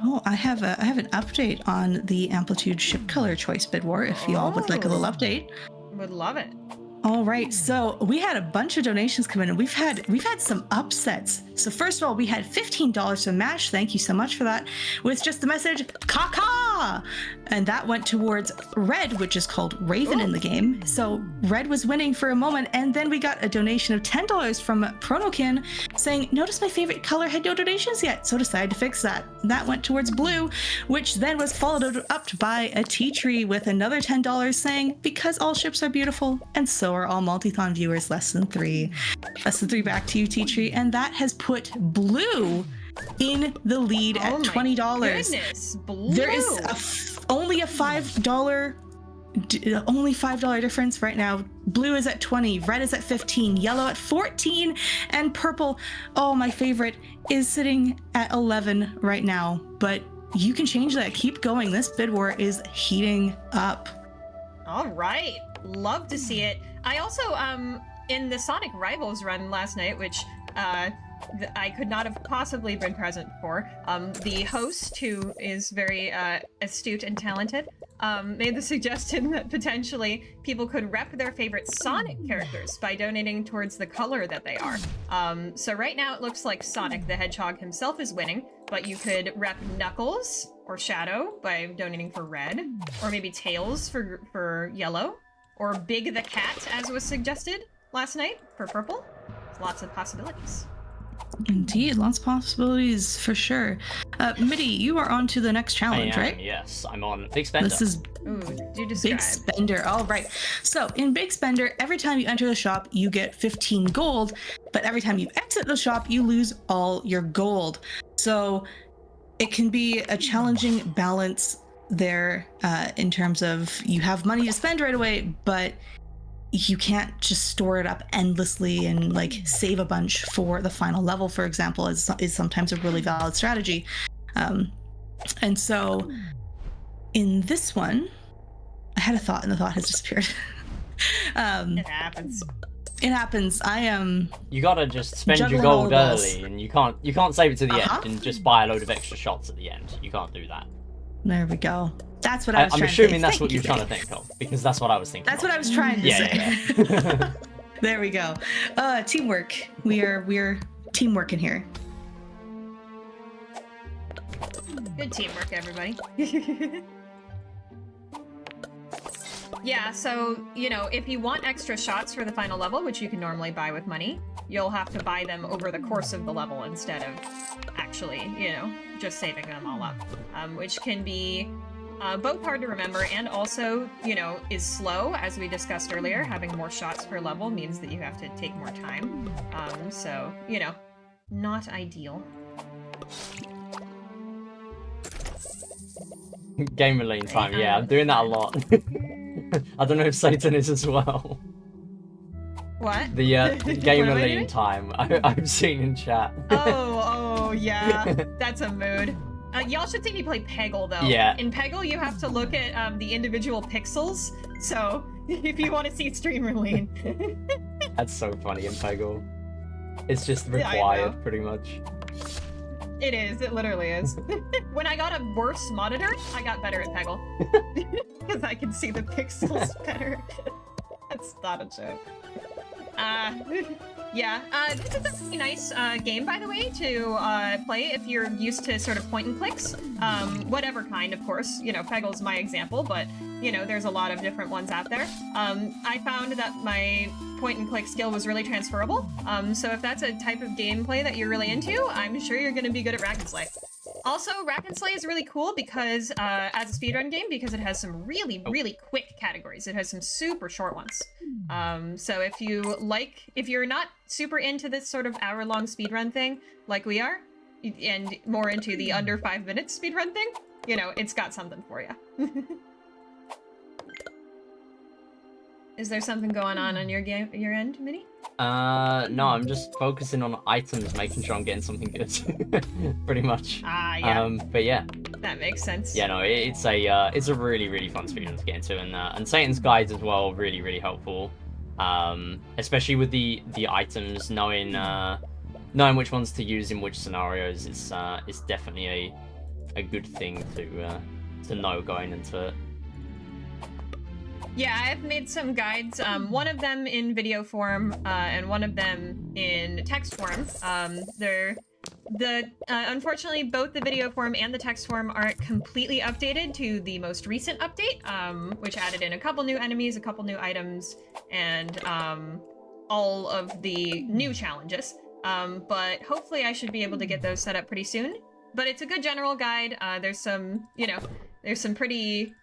Oh, I have an update on the Amplitude ship color choice bid war. If you all would like a little update, Would love it. All right, so we had a bunch of donations come in, and we've had some upsets. So first of all, we had $15 from Mash. Thank you so much for that. With just the message "Kaka," and that went towards Red, which is called Raven in the game. So Red was winning for a moment, and then we got a donation of $10 from Pronokin saying, "Notice my favorite color had no donations yet, so decided to fix that." That went towards Blue, which then was followed up by a Tea Tree with another $10 saying, "Because all ships are beautiful, and so are all Multithon viewers less than 3." Less than 3 back to you, Tea Tree, and that has put Blue in the lead at $20. Goodness, Blue. There is only a $5 difference right now. Blue is at 20, red is at 15, yellow at 14, and purple, oh, my favorite, is sitting at 11 right now. But you can change that. Keep going. This bid war is heating up. All right, love to see it. I also, in the Sonic Rivals run last night, which I could not have possibly been present for, the host, who is very astute and talented, made the suggestion that potentially people could rep their favorite Sonic characters by donating towards the color that they are. So right now it looks like Sonic the Hedgehog himself is winning, but you could rep Knuckles or Shadow by donating for red, or maybe Tails for yellow, or Big the Cat, as was suggested last night, for purple. There's lots of possibilities. Indeed, lots of possibilities for sure. Midi, you are on to the next challenge, right? Yes, I'm on Big Spender. This is Ooh, do describe. Big Spender. All right. So in Big Spender, every time you enter the shop, you get 15 gold, but every time you exit the shop, you lose all your gold. So it can be a challenging balance there in terms of you have money to spend right away, but you can't just store it up endlessly and like save a bunch for the final level, for example, is sometimes a really valid strategy. And so in this one, I had a thought and the thought has disappeared. It happens. It happens. You gotta just spend your juggling all gold the balls. early, and you can't save it to the end and just buy a load of extra shots at the end. You can't do that. There we go. That's what I was I'm trying to assuming say. that's Thank what you, you're trying to think of, because that's what I was thinking. That's what I was trying to say. Yeah. There we go. Teamwork. We're teamwork in here. Good teamwork, everybody. Yeah, so, you know, if you want extra shots for the final level, which you can normally buy with money, you'll have to buy them over the course of the level instead of actually, you know, just saving them all up. Which can be both hard to remember and also, you know, is slow, as we discussed earlier. Having more shots per level means that you have to take more time. So, you know, not ideal. Gamer lane time, yeah, I'm doing that a lot. I don't know if Satan is as well. What? The gamer What am I lane doing? time I've seen in chat. Oh, yeah. That's a mood. Y'all should see me play Peggle, though. Yeah. In Peggle, you have to look at the individual pixels, so if you want to see streamer lean. That's so funny in Peggle. It's just Yeah, I required, know. pretty much. It is, it literally is. When I got a worse monitor, I got better at Peggle. Because I can see the pixels better. That's not a joke. Yeah, this is a really nice game, by the way, to play if you're used to sort of point and clicks. Whatever kind, of course. You know, Peggle's my example, but, you know, there's a lot of different ones out there. I found that my point and click skill was really transferable. So if that's a type of gameplay that you're really into, I'm sure you're going to be good at Rack and Slay. Also, Rack and Slay is really cool because, as a speedrun game, because it has some really quick categories. It has some super short ones. So if you're not super into this sort of hour-long speedrun thing, like we are, and more into the under 5 minutes speedrun thing, you know, it's got something for you. Is there something going on your end, Minnie? No, I'm just focusing on items, making sure I'm getting something good, pretty much. Ah, yeah. But yeah. That makes sense. Yeah, no, it's a really fun speedrun to get into, and Satan's guides as well, really helpful. Especially with the items, knowing which ones to use in which scenarios is definitely a good thing to know going into it. Yeah, I've made some guides, one of them in video form, and one of them in text form. Unfortunately, both the video form and the text form aren't completely updated to the most recent update, which added in a couple new enemies, a couple new items, and all of the new challenges. But hopefully I should be able to get those set up pretty soon. But it's a good general guide. There's some pretty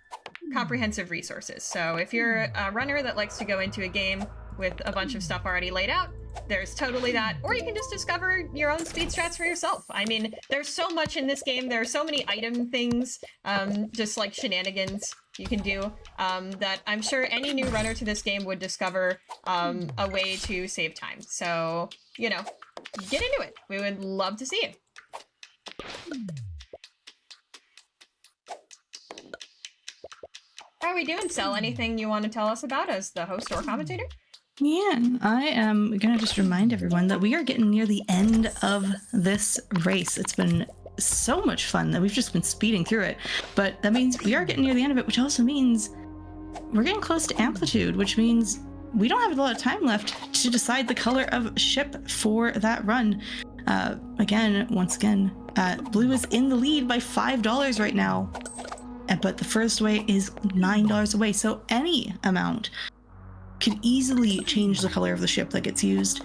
comprehensive resources. So if you're a runner that likes to go into a game with a bunch of stuff already laid out, there's totally that. Or you can just discover your own speed strats for yourself. I mean, there's so much in this game. There are so many item things, just like shenanigans you can do, that I'm sure any new runner to this game would discover a way to save time. So, you know, get into it. We would love to see you. How are we doing, Sel? Anything you want to tell us about as the host or commentator? Yeah, I am going to just remind everyone that we are getting near the end of this race. It's been so much fun that we've just been speeding through it, but that means we are getting near the end of it, which also means we're getting close to amplitude, which means we don't have a lot of time left to decide the color of ship for that run. Once again, Blue is in the lead by $5 right now. But the first way is $9 away, so any amount could easily change the color of the ship that gets used.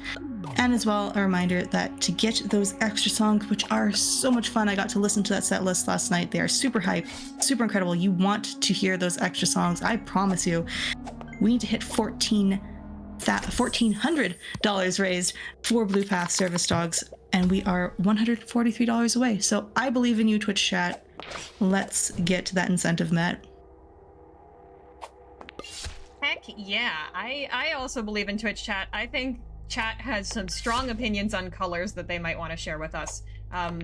And as well, a reminder that to get those extra songs, which are so much fun, I got to listen to that set list last night. They are super hype, super incredible. You want to hear those extra songs, I promise you. We need to hit $1,400 raised for Blue Path service dogs, and we are $143 away. So I believe in you, Twitch chat. Let's get that incentive met. Heck yeah. I also believe in Twitch chat. I think chat has some strong opinions on colors that they might want to share with us.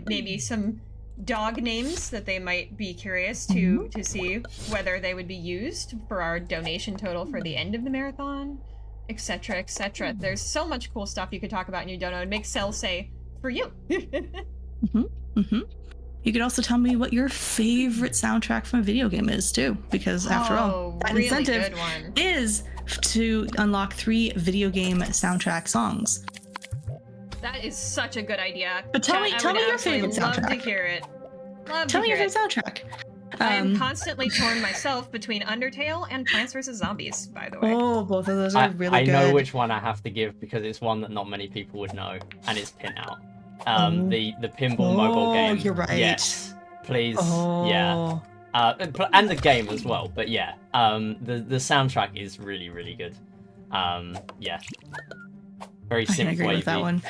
Maybe some dog names that they might be curious to see whether they would be used for our donation total for the end of the marathon, etc., etc. There's so much cool stuff you could talk about in your dono. It makes Cell say, for you. You could also tell me what your favorite soundtrack from a video game is too, because after all, that really incentive is to unlock 3 video game soundtrack songs. That is such a good idea. But tell me your favorite soundtrack. Love to hear it. Tell me your favorite soundtrack. I am constantly torn myself between Undertale and Plants vs. Zombies, by the way. Oh, both of those are really good. I know which one I have to give because it's one that not many people would know, and it's Pin Out. The pinball mobile game. Oh, you're right. Yes, please. Oh. Yeah. And the game as well. But yeah, the soundtrack is really good. Yeah. Very I can simple. agree with that one.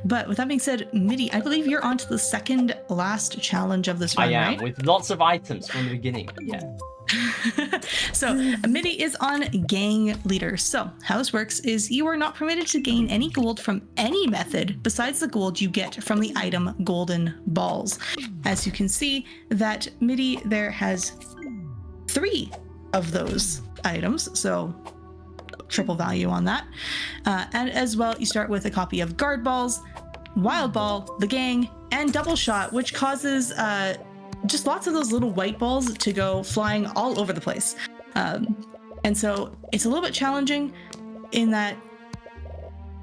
But with that being said, Midi, I believe you're on to the second last challenge of this run, I am, right? with lots of items from the beginning. Yeah. So Midi is on gang leader. So how this works is you are not permitted to gain any gold from any method besides the gold you get from the item golden balls. As you can see that Midi there has 3 of those items, so triple value on that. And as well, you start with a copy of guard balls, wild ball, the gang, and double shot, which causes just lots of those little white balls to go flying all over the place. And so it's a little bit challenging in that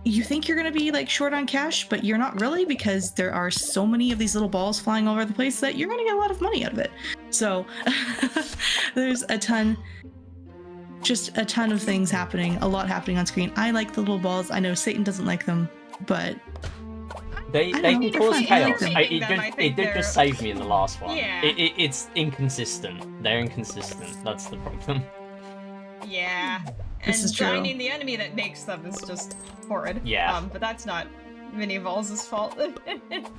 you think you're going to be like short on cash, but you're not really, because there are so many of these little balls flying all over the place that you're going to get a lot of money out of it. So there's a ton of things happening, a lot happening on screen. I like the little balls. I know Satan doesn't like them, but They I can know, they're cause fun. I chaos. like them. It did just save me in the last one. Yeah. It's inconsistent. They're inconsistent. That's the problem. Yeah. This is I true. mean, the enemy that makes them is just horrid. Yeah. But that's not Mini Evolves' fault.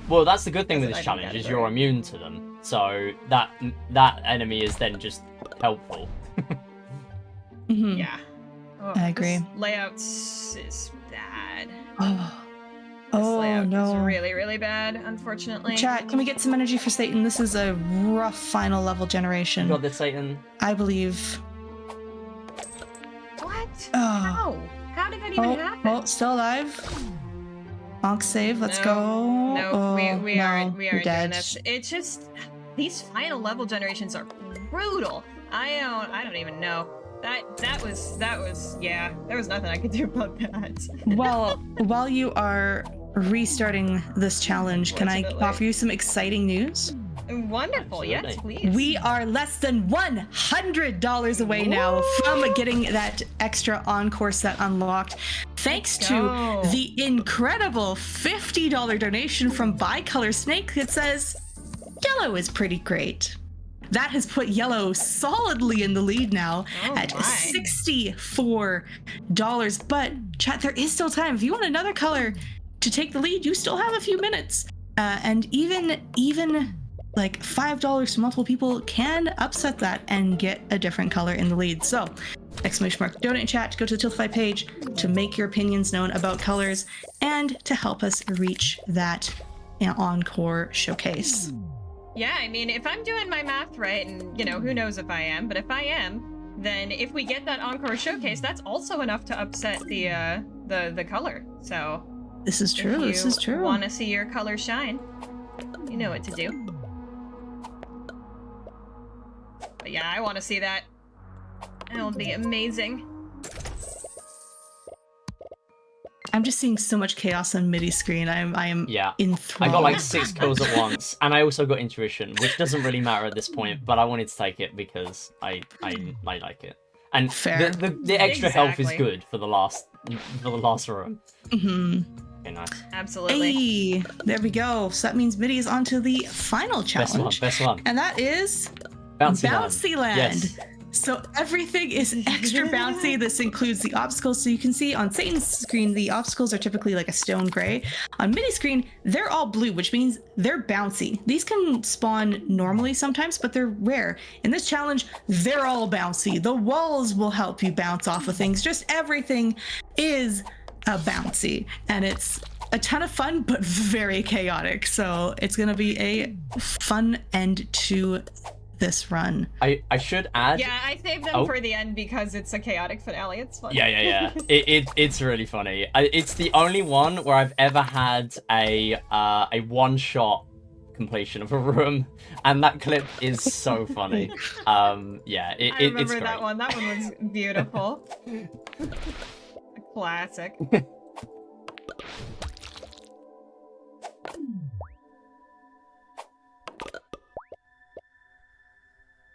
Well, that's the good thing with That's this an item challenge is category. you're immune to them. So that enemy is then just helpful. Mhm. Yeah. Oh, I agree. This layout is bad. Oh, This oh layout is no. really, really bad, unfortunately. Chat, can we get some energy for Satan? This is a rough final level You generation. got this, Satan? I believe. What? Oh. How? How did that even happen? Oh, still alive. Onk save, let's No, go. No, Oh, we no, aren't you're doing dead. this. It's just these final level generations are brutal. I don't even know. That was yeah. There was nothing I could do about that. Well, while you are restarting this challenge, can I Fortunately. offer you some exciting news? Wonderful. Yes, Absolutely. please. We are less than $100 away now from getting that extra Encore set unlocked. Thanks Let's to go. the incredible $50 donation from Bicolor Snake that says, yellow is pretty great. That has put yellow solidly in the lead now Oh at my. $64. But chat, there is still time. If you want another color to take the lead, you still have a few minutes. And even like $5 to multiple people can upset that and get a different color in the lead. So !donate chat, go to the Tiltify page to make your opinions known about colors and to help us reach that Encore showcase. Yeah, I mean, if I'm doing my math right, and who knows if I am, but if I am, then if we get that Encore showcase, that's also enough to upset the color. So This is true. if This is true. Want to see your color shine? You know what to do. But yeah, I want to see that. It'll be amazing. I'm just seeing so much chaos on MIDI screen. I am Yeah. enthralled. I got like 6 kills at once, and I also got intuition, which doesn't really matter at this point, but I wanted to take it because I like it. And Fair. the extra health is Exactly. good for the last room. Mhm. Okay, nice. Absolutely. Hey, there we go. So that means MIDI is on to the final challenge. Best one. And that is Bouncy Land. Yes. So everything is extra bouncy. This includes the obstacles. So you can see on Satan's screen, the obstacles are typically like a stone gray. On MIDI screen, they're all blue, which means they're bouncy. These can spawn normally sometimes, but they're rare. In this challenge, they're all bouncy. The walls will help you bounce off of things. Just everything is a bouncy. And it's a ton of fun, but very chaotic. So it's going to be a fun end to this run. I should add. Yeah, I saved them Oh. for the end because it's a chaotic finale. It's fun. Yeah. It's really funny. It's the only one where I've ever had a one-shot completion of a room, and that clip is so funny. Yeah, I it's remember great. that one. That one was beautiful. A classic.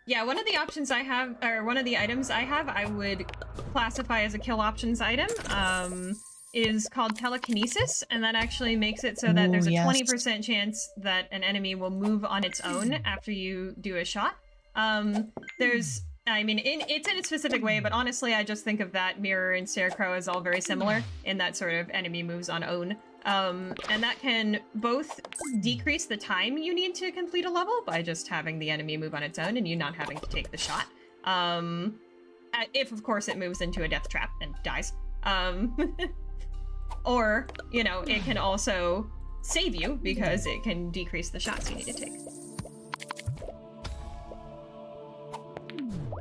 Yeah, one of the options I have, or one of the items I have, I would classify as a kill options item, is called telekinesis, and that actually makes it so that Ooh, there's a yes. 20% chance that an enemy will move on its own after you do a shot. It's in a specific way, but honestly, I just think of that Mirror and Scarecrow as all very similar in that sort of enemy moves on own. And that can both decrease the time you need to complete a level by just having the enemy move on its own and you not having to take the shot. If, of course, it moves into a death trap and dies. Or, it can also save you because it can decrease the shots you need to take.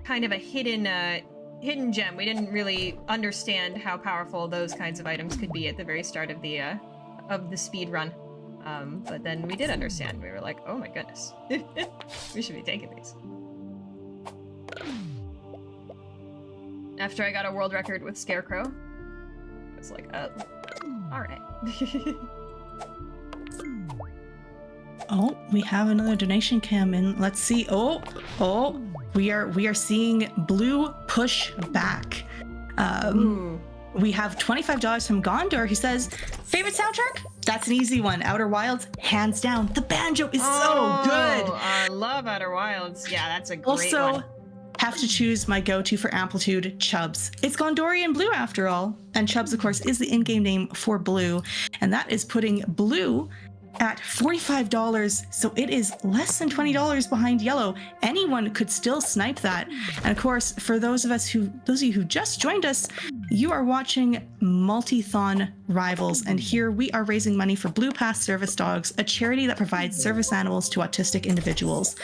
Kind of a hidden gem. We didn't really understand how powerful those kinds of items could be at the very start of the speed run. But then we did understand. We were like, oh my goodness. We should be taking these. After I got a world record with Scarecrow, I was like, oh, alright. Oh, we have another donation cam in. Let's see. Oh, we are seeing blue push back. Ooh. We have $25 from Gondor who says, favorite soundtrack? That's an easy one. Outer Wilds, hands down. The banjo is so good. I love Outer Wilds. Yeah, that's a great Also, one. have to choose my go-to for Amplitude, Chubbs. It's Gondorian Blue after all. And Chubbs, of course, is the in-game name for Blue. And that is putting Blue at $45, so it is less than $20 behind Yellow. Anyone could still snipe that. And of course, for those of you who just joined us, you are watching Multithon Rivals, and here we are raising money for Blue Pass Service Dogs, a charity that provides service animals to autistic individuals.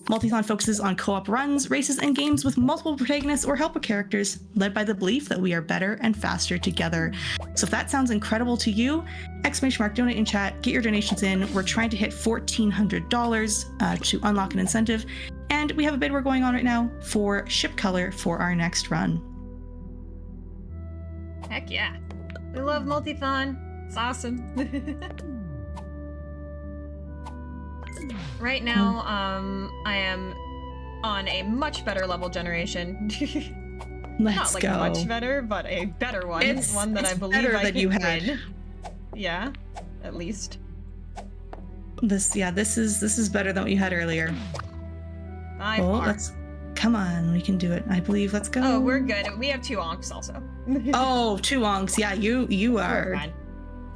Multithon focuses on co-op runs, races, and games with multiple protagonists or helper characters, led by the belief that we are better and faster together. So if that sounds incredible to you, !donate in chat, get your donations in. We're trying to hit $1,400 to unlock an incentive, and we have a bid we're going on right now for ship color for our next run. Heck yeah. We love Multithon. It's awesome. Right now, I am on a much better level generation. Let's Not like go. much better, but a better one. It's one that I believe better I than can you had. win. Yeah, at least. This is better than what you had earlier. By Oh, far. come on, we can do it. I believe. Let's go. Oh, we're good. We have 2 onks also. Oh, 2 onks. Yeah, you are. Fine.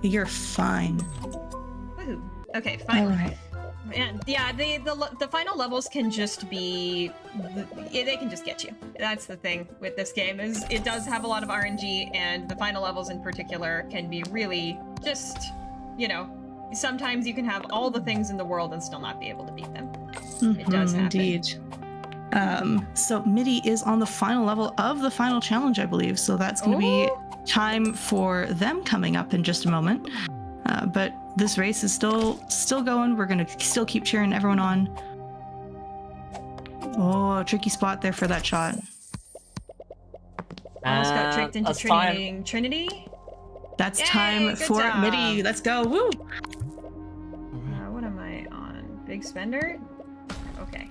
You're fine. Woohoo. Okay, All finally. right. And yeah, the final levels can just be, they can just get you. That's the thing with this game, is it does have a lot of RNG, and the final levels in particular can be really just, you know, sometimes you can have all the things in the world and still not be able to beat them. It does happen. Indeed. So MIDI is on the final level of the final challenge, I believe. So that's going to be time for them coming up in just a moment. But this race is still going. We're going to still keep cheering everyone on. Oh, tricky spot there for that shot. Almost got tricked into Trinity. That's Yay, time good for job. MIDI. Let's go. Woo! What am I on? Big Spender? Okay.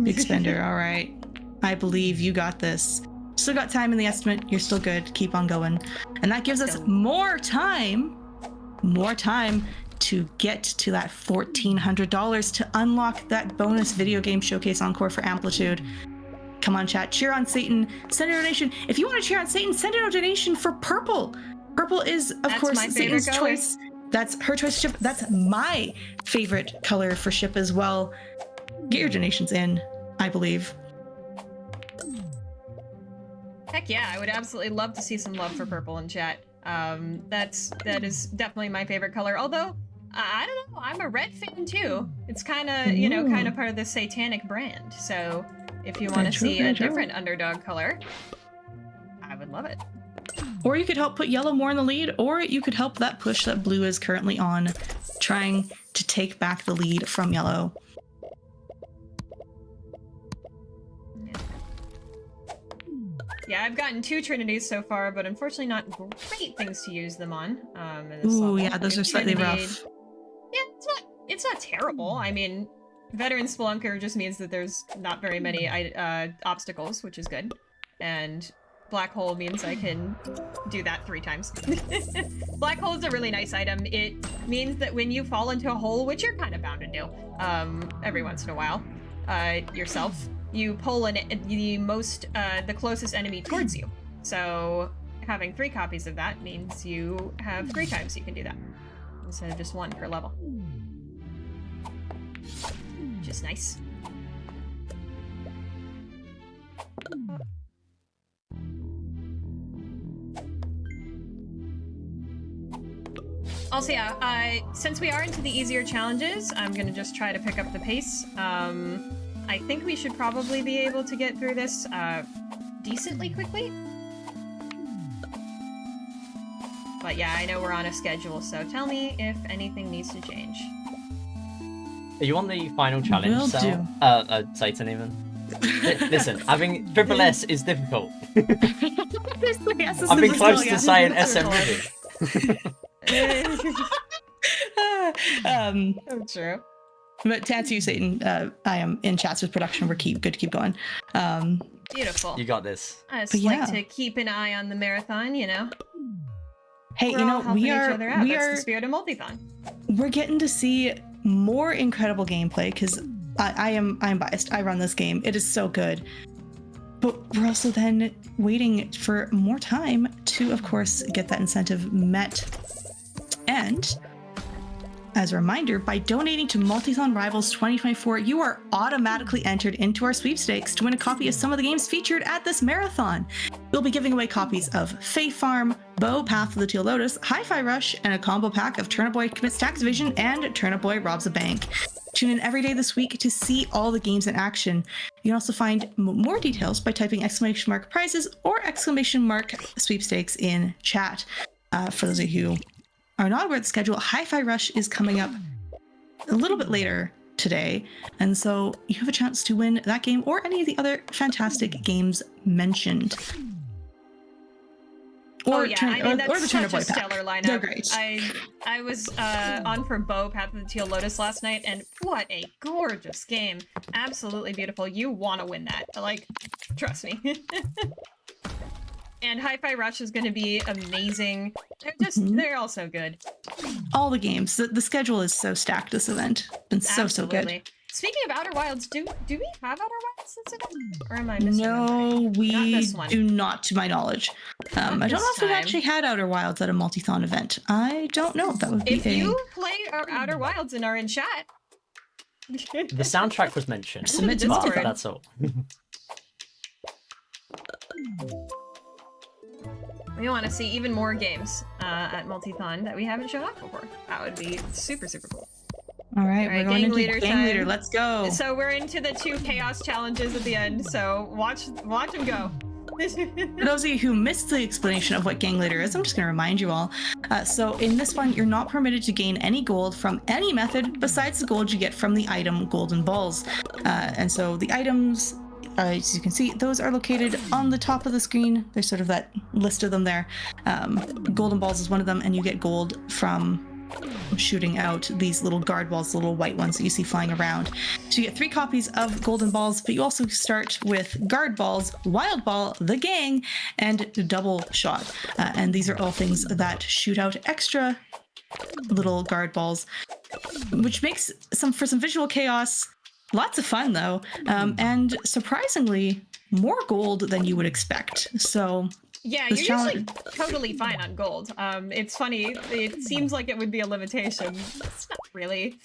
Big spender. All right. I believe you got this. Still got time in the estimate. You're still good. Keep on going. And that gives us more time to get to that $1,400 to unlock that bonus video game showcase encore for Amplitude. Come on, chat. Cheer on Satan. Send a donation. If you want to cheer on Satan, send in a donation for Purple. Purple is, of course, my favorite Satan's color. choice. That's her choice to ship. That's my favorite color for ship as well. Get your donations in, I believe. Heck yeah, I would absolutely love to see some love for purple in chat. That is definitely my favorite color. Although, I don't know, I'm a red fan too. It's kind of, kind of part of the satanic brand. So if you want to see a different underdog color, I would love it. Or you could help put yellow more in the lead, or you could help that push that blue is currently on, trying to take back the lead from yellow. Yeah, I've gotten 2 Trinities so far, but unfortunately not great things to use them on. In this Ooh, level. yeah, those are slightly rough. Yeah, it's not terrible. I mean, Veteran Spelunker just means that there's not very many obstacles, which is good. And Black Hole means I can do that 3 times. Black Hole is a really nice item. It means that when you fall into a hole, which you're kind of bound to do every once in a while, yourself, you pull the closest enemy towards you. So having 3 copies of that means you have 3 times you can do that, instead of just 1 per level. Which is nice. Also, yeah, since we are into the easier challenges, I'm gonna just try to pick up the pace. I think we should probably be able to get through this decently quickly. But yeah, I know we're on a schedule, so tell me if anything needs to change. Are you on the final challenge, Will Sal? do. Satan even. Listen, having triple S is difficult. I've been close to saying smmidi. Oh, true. But to answer you, Satan, I am in chats with production. We're good to keep going. Beautiful. You got this. I just But like yeah. to keep an eye on the marathon, you know? Hey, We're you all know, helping we each are other out. That's the spirit of multi-thon. we're getting to see more incredible gameplay because I'm biased. I run this game. It is so good. But we're also then waiting for more time to, of course, get that incentive met. And as a reminder, by donating to Multi-Thon Rivals 2024, you are automatically entered into our sweepstakes to win a copy of some of the games featured at this marathon. We'll be giving away copies of Fae Farm, Bo Path of the Teal Lotus, Hi-Fi Rush, and a combo pack of Turnip Boy Commits Tax Evasion and Turnip Boy Robs a Bank. Tune in every day this week to see all the games in action. You can also find more details by typing !! prizes or ! sweepstakes in chat. For those of you who are not aware of the schedule, Hi-Fi Rush is coming up a little bit later today, and so you have a chance to win that game or any of the other fantastic games mentioned. Or that's the Turnip such Boy a stellar pack. lineup. They're great. I was on for Bo Path of the Teal Lotus last night, and what a gorgeous game! Absolutely beautiful. You want to win that? Like, trust me. And Hi-Fi Rush is going to be amazing. They're all so good. All the games. The schedule is so stacked this event. Been so good. Speaking of Outer Wilds, do we have Outer Wilds this event? Or am I missing? No, we Not this one. do not, to my knowledge. I don't know if we've actually had Outer Wilds at a multi-thon event. I don't know if that would be If you play our Outer Wilds and are in chat. The soundtrack was mentioned. Submit to but Multi-Thon. that's all. We want to see even more games at Multi-Thon that we haven't shown off before. That would be super, super cool. All right, we're going gang into leader gang time. leader. Let's go. So we're into the 2 chaos challenges at the end, so watch them go. For those of you who missed the explanation of what gang leader is, I'm just going to remind you all. So in this one, you're not permitted to gain any gold from any method besides the gold you get from the item Golden Balls. And so the items, as you can see, those are located on the top of the screen. There's sort of that list of them there. Golden Balls is one of them, and you get gold from shooting out these little guard balls, the little white ones that you see flying around. So you get 3 copies of Golden Balls, but you also start with Guard Balls, Wild Ball, the Gang, and Double Shot. And these are all things that shoot out extra little guard balls, which makes for some visual chaos. Lots of fun though, and surprisingly more gold than you would expect. So yeah, you're usually totally fine on gold. It's funny, it seems like it would be a limitation. It's not really.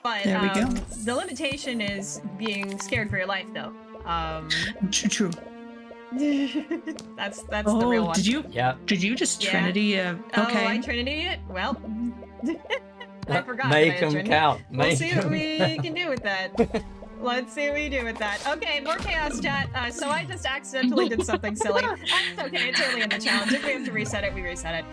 But there we go. The limitation is being scared for your life though. True. That's the real one. Did you just Trinity? Okay. Oh, I Trinity it? Well, I forgot. Make them count. We'll see what we can do with that. Let's see what we do with that. Okay, more chaos chat. So I just accidentally did something silly. It's okay, it's early in the challenge. If we have to reset it, we reset it.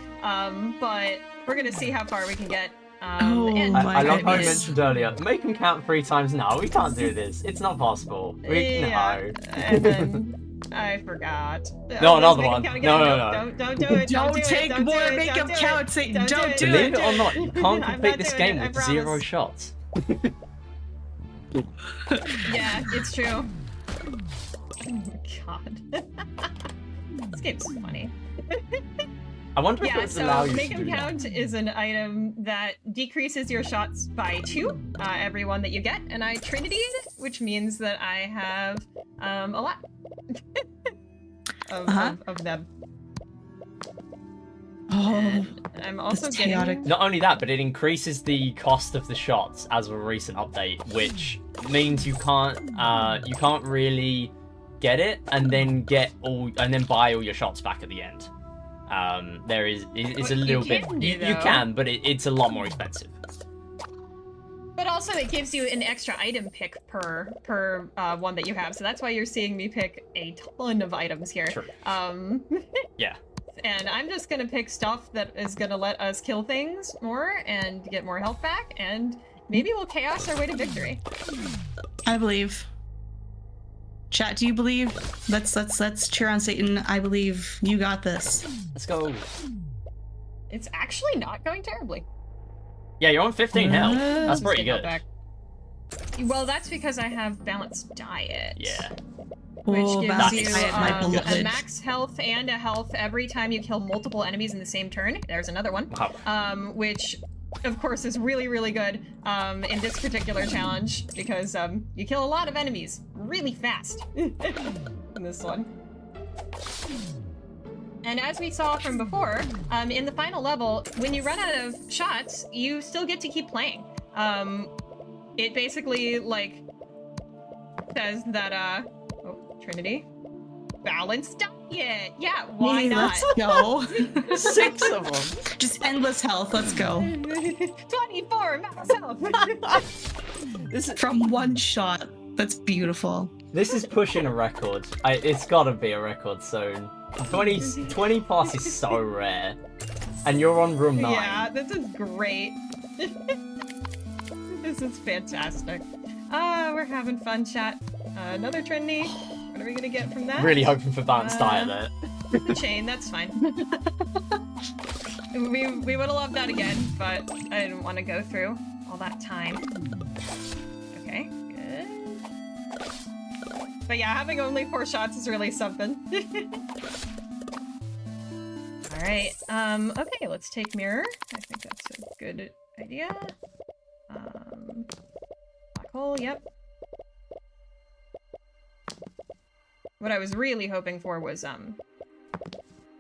But we're gonna see how far we can get. I love how you mentioned earlier, make them count 3 times. No, we can't do this. It's not possible. No. And then I forgot. No, another one. No. Don't do it. Don't take more makeup count, Satan. Don't do Believe it. it or not, you can't complete this game I with promise. 0 shots. Yeah, it's true. Oh my god. This game's funny. I wonder if it's allowed you Make to them do count that. is an item that decreases your shots by 2, every one that you get, and I Trinityed it, which means that I have a lot of them. Oh, And I'm also that's getting chaotic. Not only that, but it increases the cost of the shots as of a recent update, which means you can't really get it and then buy all your shots back at the end. It's a little bit. You can, but it's a lot more expensive. But also, it gives you an extra item pick per one that you have, so that's why you're seeing me pick a ton of items here. True. Yeah. And I'm just gonna pick stuff that is gonna let us kill things more and get more health back, and maybe we'll chaos our way to victory. I believe. Chat, do you believe? Let's cheer on Satan. I believe you got this. Let's go. It's actually not going terribly. Yeah, you're on 15 health. That's pretty Let's good. go back. Well, that's because I have balanced diet. Yeah. which Oh, gives That's you my a beloved. max health and a health every time you kill multiple enemies in the same turn. There's another one. Wow. Which, of course, is really, really good in this particular challenge because you kill a lot of enemies really fast in this one. And as we saw from before, in the final level, when you run out of shots, you still get to keep playing. It basically, like, says that, oh, Trinity, balanced diet. Yeah, why Hey, not? let's go. 6 of them. Just endless health. Let's go. 24 max health. This is From one shot. That's beautiful. pushing a record. It's gotta be a record soon. 20 pass is so rare. And you're on room 9. Yeah, this is great. This is fantastic. We're having fun, chat. Another Trinity. What are we gonna get from that? Really hoping for balanced diet there. The chain, that's fine. we would have loved that again, but I didn't want to go through all that time. Okay, good. But yeah, having only 4 shots is really something. Alright, okay, let's take mirror. I think that's a good idea. Black hole, yep. What I was really hoping for was,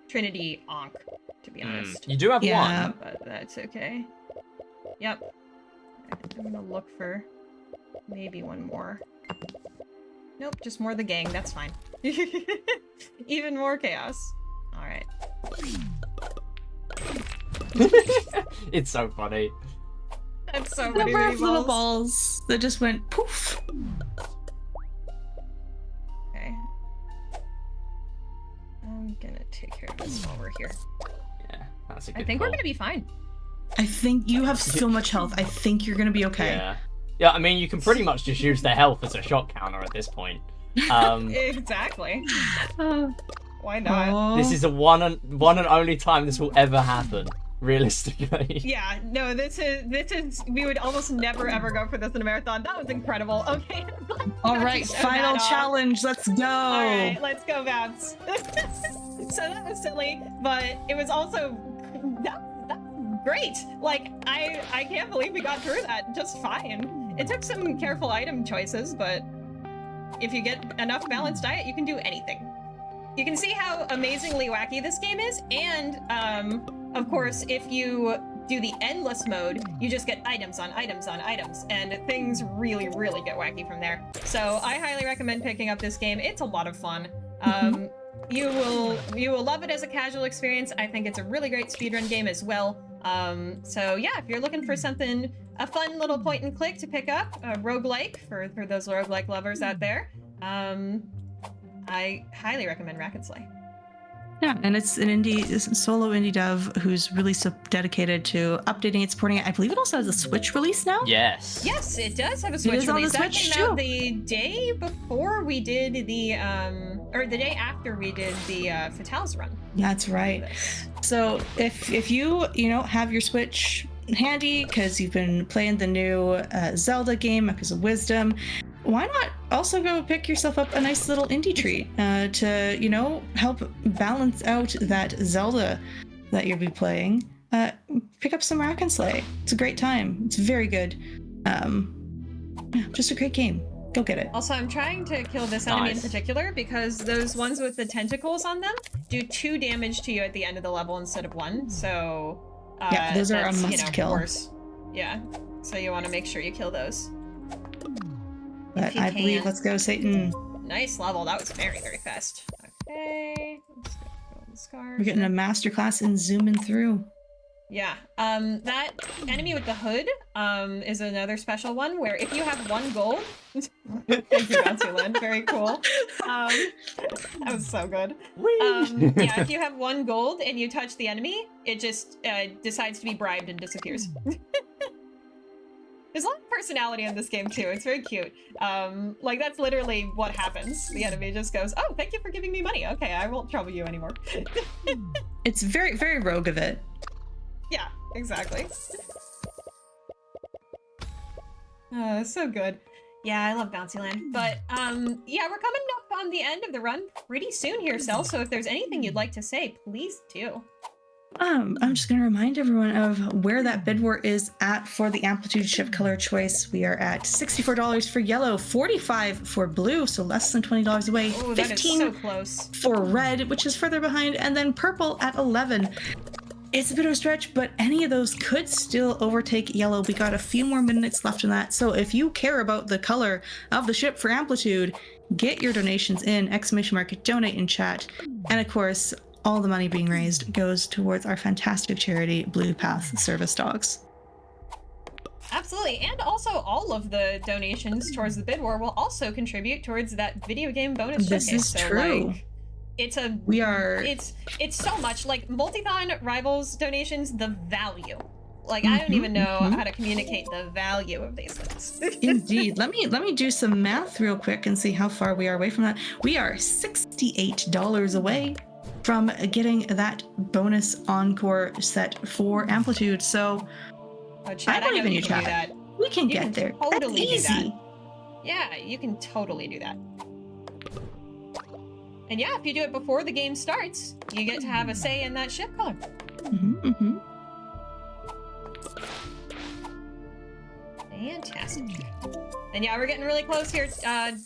Trinity Ankh, to be honest. You do have Yeah. one. But that's okay. Yep. I'm gonna look for maybe one more. Nope, just more of the gang, that's fine. Even more chaos. Alright. It's so funny. That's so many Number of little meatballs. balls that just went poof. Okay. I'm gonna take care of this while we're here. Yeah, that's a good I think call. we're gonna be fine. I think you have so much health. I think you're gonna be okay. Yeah. Yeah, I mean, you can pretty much just use their health as a shot counter at this point. Exactly. Oh. Why not? This is the one and only time this will ever happen, realistically. Yeah, no, this is we would almost never ever go for this in a marathon. That was incredible. Okay. All right, Show final that off. challenge. Let's go. All right, let's go, Babs. So that was silly, but it was also that was great. Like I can't believe we got through that just fine. It took some careful item choices, but if you get enough balanced diet, you can do anything. You can see how amazingly wacky this game is, and of course, if you do the endless mode, you just get items on items on items, and things really, really get wacky from there. So I highly recommend picking up this game. It's a lot of fun. You will love it as a casual experience. I think it's a really great speedrun game as well. So yeah, if you're looking for something, a fun little point and click to pick up, a roguelike for those roguelike lovers out there, I highly recommend Rack and Slay. Yeah, and it's a solo indie dev who's really so dedicated to updating it, supporting it. I believe it also has a Switch release now. Yes. Yes, it does have a Switch is on the release. That Switch, came out too. the day before we did the or the day after we did the Fatales run. That's right. So if you have your Switch handy because you've been playing the new Zelda game, Echoes of Wisdom, why not also go pick yourself up a nice little indie treat to help balance out that Zelda that you'll be playing. Pick up some Rack and Slay. It's a great time. It's very good. Yeah, just a great game. Go get it. Also, I'm trying to kill this enemy in Nice. particular because those ones with the tentacles on them do 2 damage to you at the end of the level instead of 1. So Yeah, those are a that's, must kill. Worse. Yeah. So you want to make sure you kill those. But you I believe can. let's go, Satan. Nice level. That was very, very fast. Okay. Let's go on the scarf. We're getting a masterclass in zooming through. Yeah. That enemy with the hood is another special one where if you have 1 gold. Thank you, Bouncy. Very cool. That was so good. Yeah, if you have 1 gold and you touch the enemy, it just decides to be bribed and disappears. There's a lot of personality in this game too. It's very cute. Like that's literally what happens. The enemy just goes, "Oh, thank you for giving me money. Okay, I won't trouble you anymore." It's very, very rogue of it. Yeah, exactly. So good. Yeah, I love Bouncy Land. But yeah, we're coming up on the end of the run pretty soon here, Cell, so if there's anything you'd like to say, please do. I'm just going to remind everyone of where that bid war is at for the amplitude shift color choice. We are at $64 for yellow, $45 for blue, so less than $20 away, Oh, that is $15 so close. for red, which is further behind, and then purple at $11. It's a bit of a stretch, but any of those could still overtake yellow. We got a few more minutes left in that, so if you care about the color of the ship for amplitude, get your donations in, !donate in chat, and of course, all the money being raised goes towards our fantastic charity, Blue Path Service Dogs. Absolutely, and also all of the donations towards the bid war will also contribute towards that video game bonus This showcase. is so, true. Like, it's so much like Multithon Rivals donations. The value, like I don't even know how to communicate the value of these things. Indeed. Let me do some math real quick and see how far we are away from that. We are $68 away from getting that bonus encore set for amplitude. So Chad, I know you can do that. We can You get can there. totally That's do easy. that. Yeah, you can totally do that. And yeah, if you do it before the game starts, you get to have a say in that ship color. Fantastic. And yeah, we're getting really close here.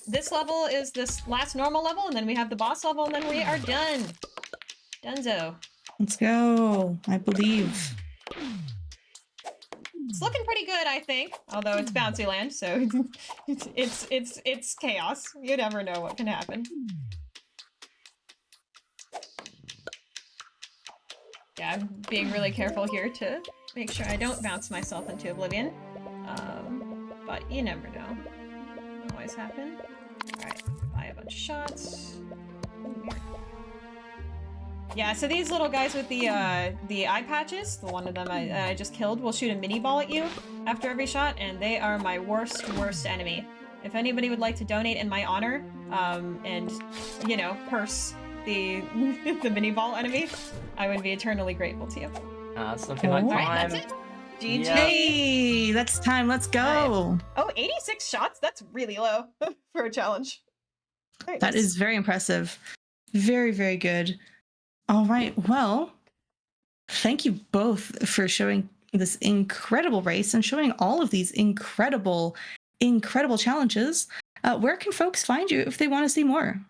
This level is this last normal level, and then we have the boss level, and then we are done. Dunzo. Let's go. I believe. It's looking pretty good, I think. Although it's bouncy land, so it's chaos. You never know what can happen. Yeah, I'm being really careful here to make sure I don't bounce myself into oblivion. But you never know. Always happen. Alright, buy a bunch of shots. Yeah, so these little guys with the eye patches, the one of them I just killed, will shoot a mini ball at you after every shot, and they are my worst enemy. If anybody would like to donate in my honor, and, you know, curse the the mini ball enemy, I would be eternally grateful to you. It's looking like time. Alright, that's it. GG. Yeah. Hey, that's time. Let's go. Oh, 86 shots? That's really low for a challenge. Nice. That is very impressive. Very, very good. All right. Well, thank you both for showing this incredible race and showing all of these incredible challenges. Where can folks find you if they want to see more?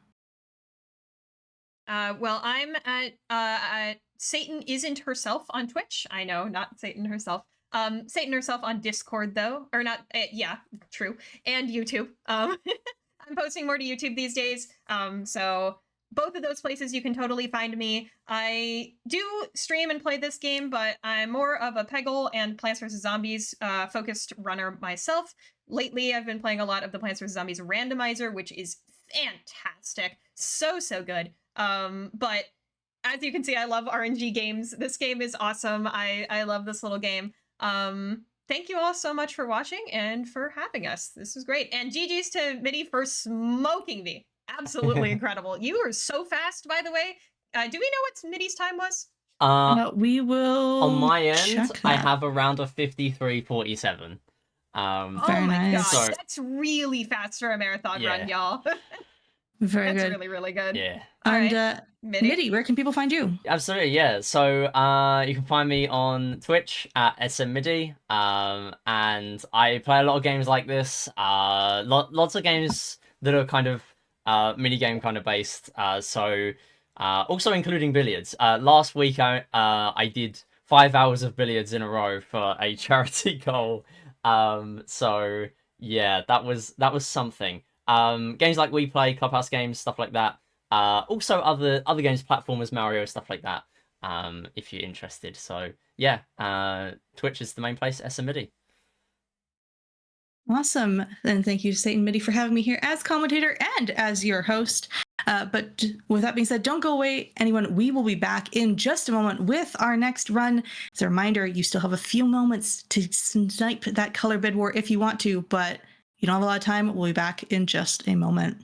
Well, I'm at Satan Isn't Herself on Twitch. I know, not Satan herself. Satan herself on Discord, though. Or not, yeah, true. And YouTube. I'm posting more to YouTube these days. So both of those places you can totally find me. I do stream and play this game, but I'm more of a Peggle and Plants vs. Zombies focused runner myself. Lately, I've been playing a lot of the Plants vs. Zombies randomizer, which is fantastic. So good. But as you can see, I love RNG games. This game is awesome. I love this little game. Thank you all so much for watching and for having us. This was great. And GG's to Midi for smoking me. Absolutely incredible. You were so fast, by the way. Do we know what Midi's time was? We will. On my end, check I that. have around a 53:47. Very Oh my nice. gosh, So- that's really fast for a marathon Yeah. run, y'all. Very That's good. really, really good. Yeah. All And right, Midi. Midi, where can people find you? Absolutely, yeah. So you can find me on Twitch at smmidi, and I play a lot of games like this. Lots of games that are kind of mini game kind of based. So also including billiards. Last week I did 5 hours of billiards in a row for a charity goal. So yeah, that was something. Games like We Play, Clubhouse games, stuff like that. Also other games, platformers, Mario, stuff like that. If you're interested. So yeah, Twitch is the main place. smmidi. Awesome. And thank you to Satan Midi for having me here as commentator and as your host. But with that being said, don't go away, anyone. We will be back in just a moment with our next run. As a reminder, you still have a few moments to snipe that color bid war if you want to, but you don't have a lot of time. We'll be back in just a moment.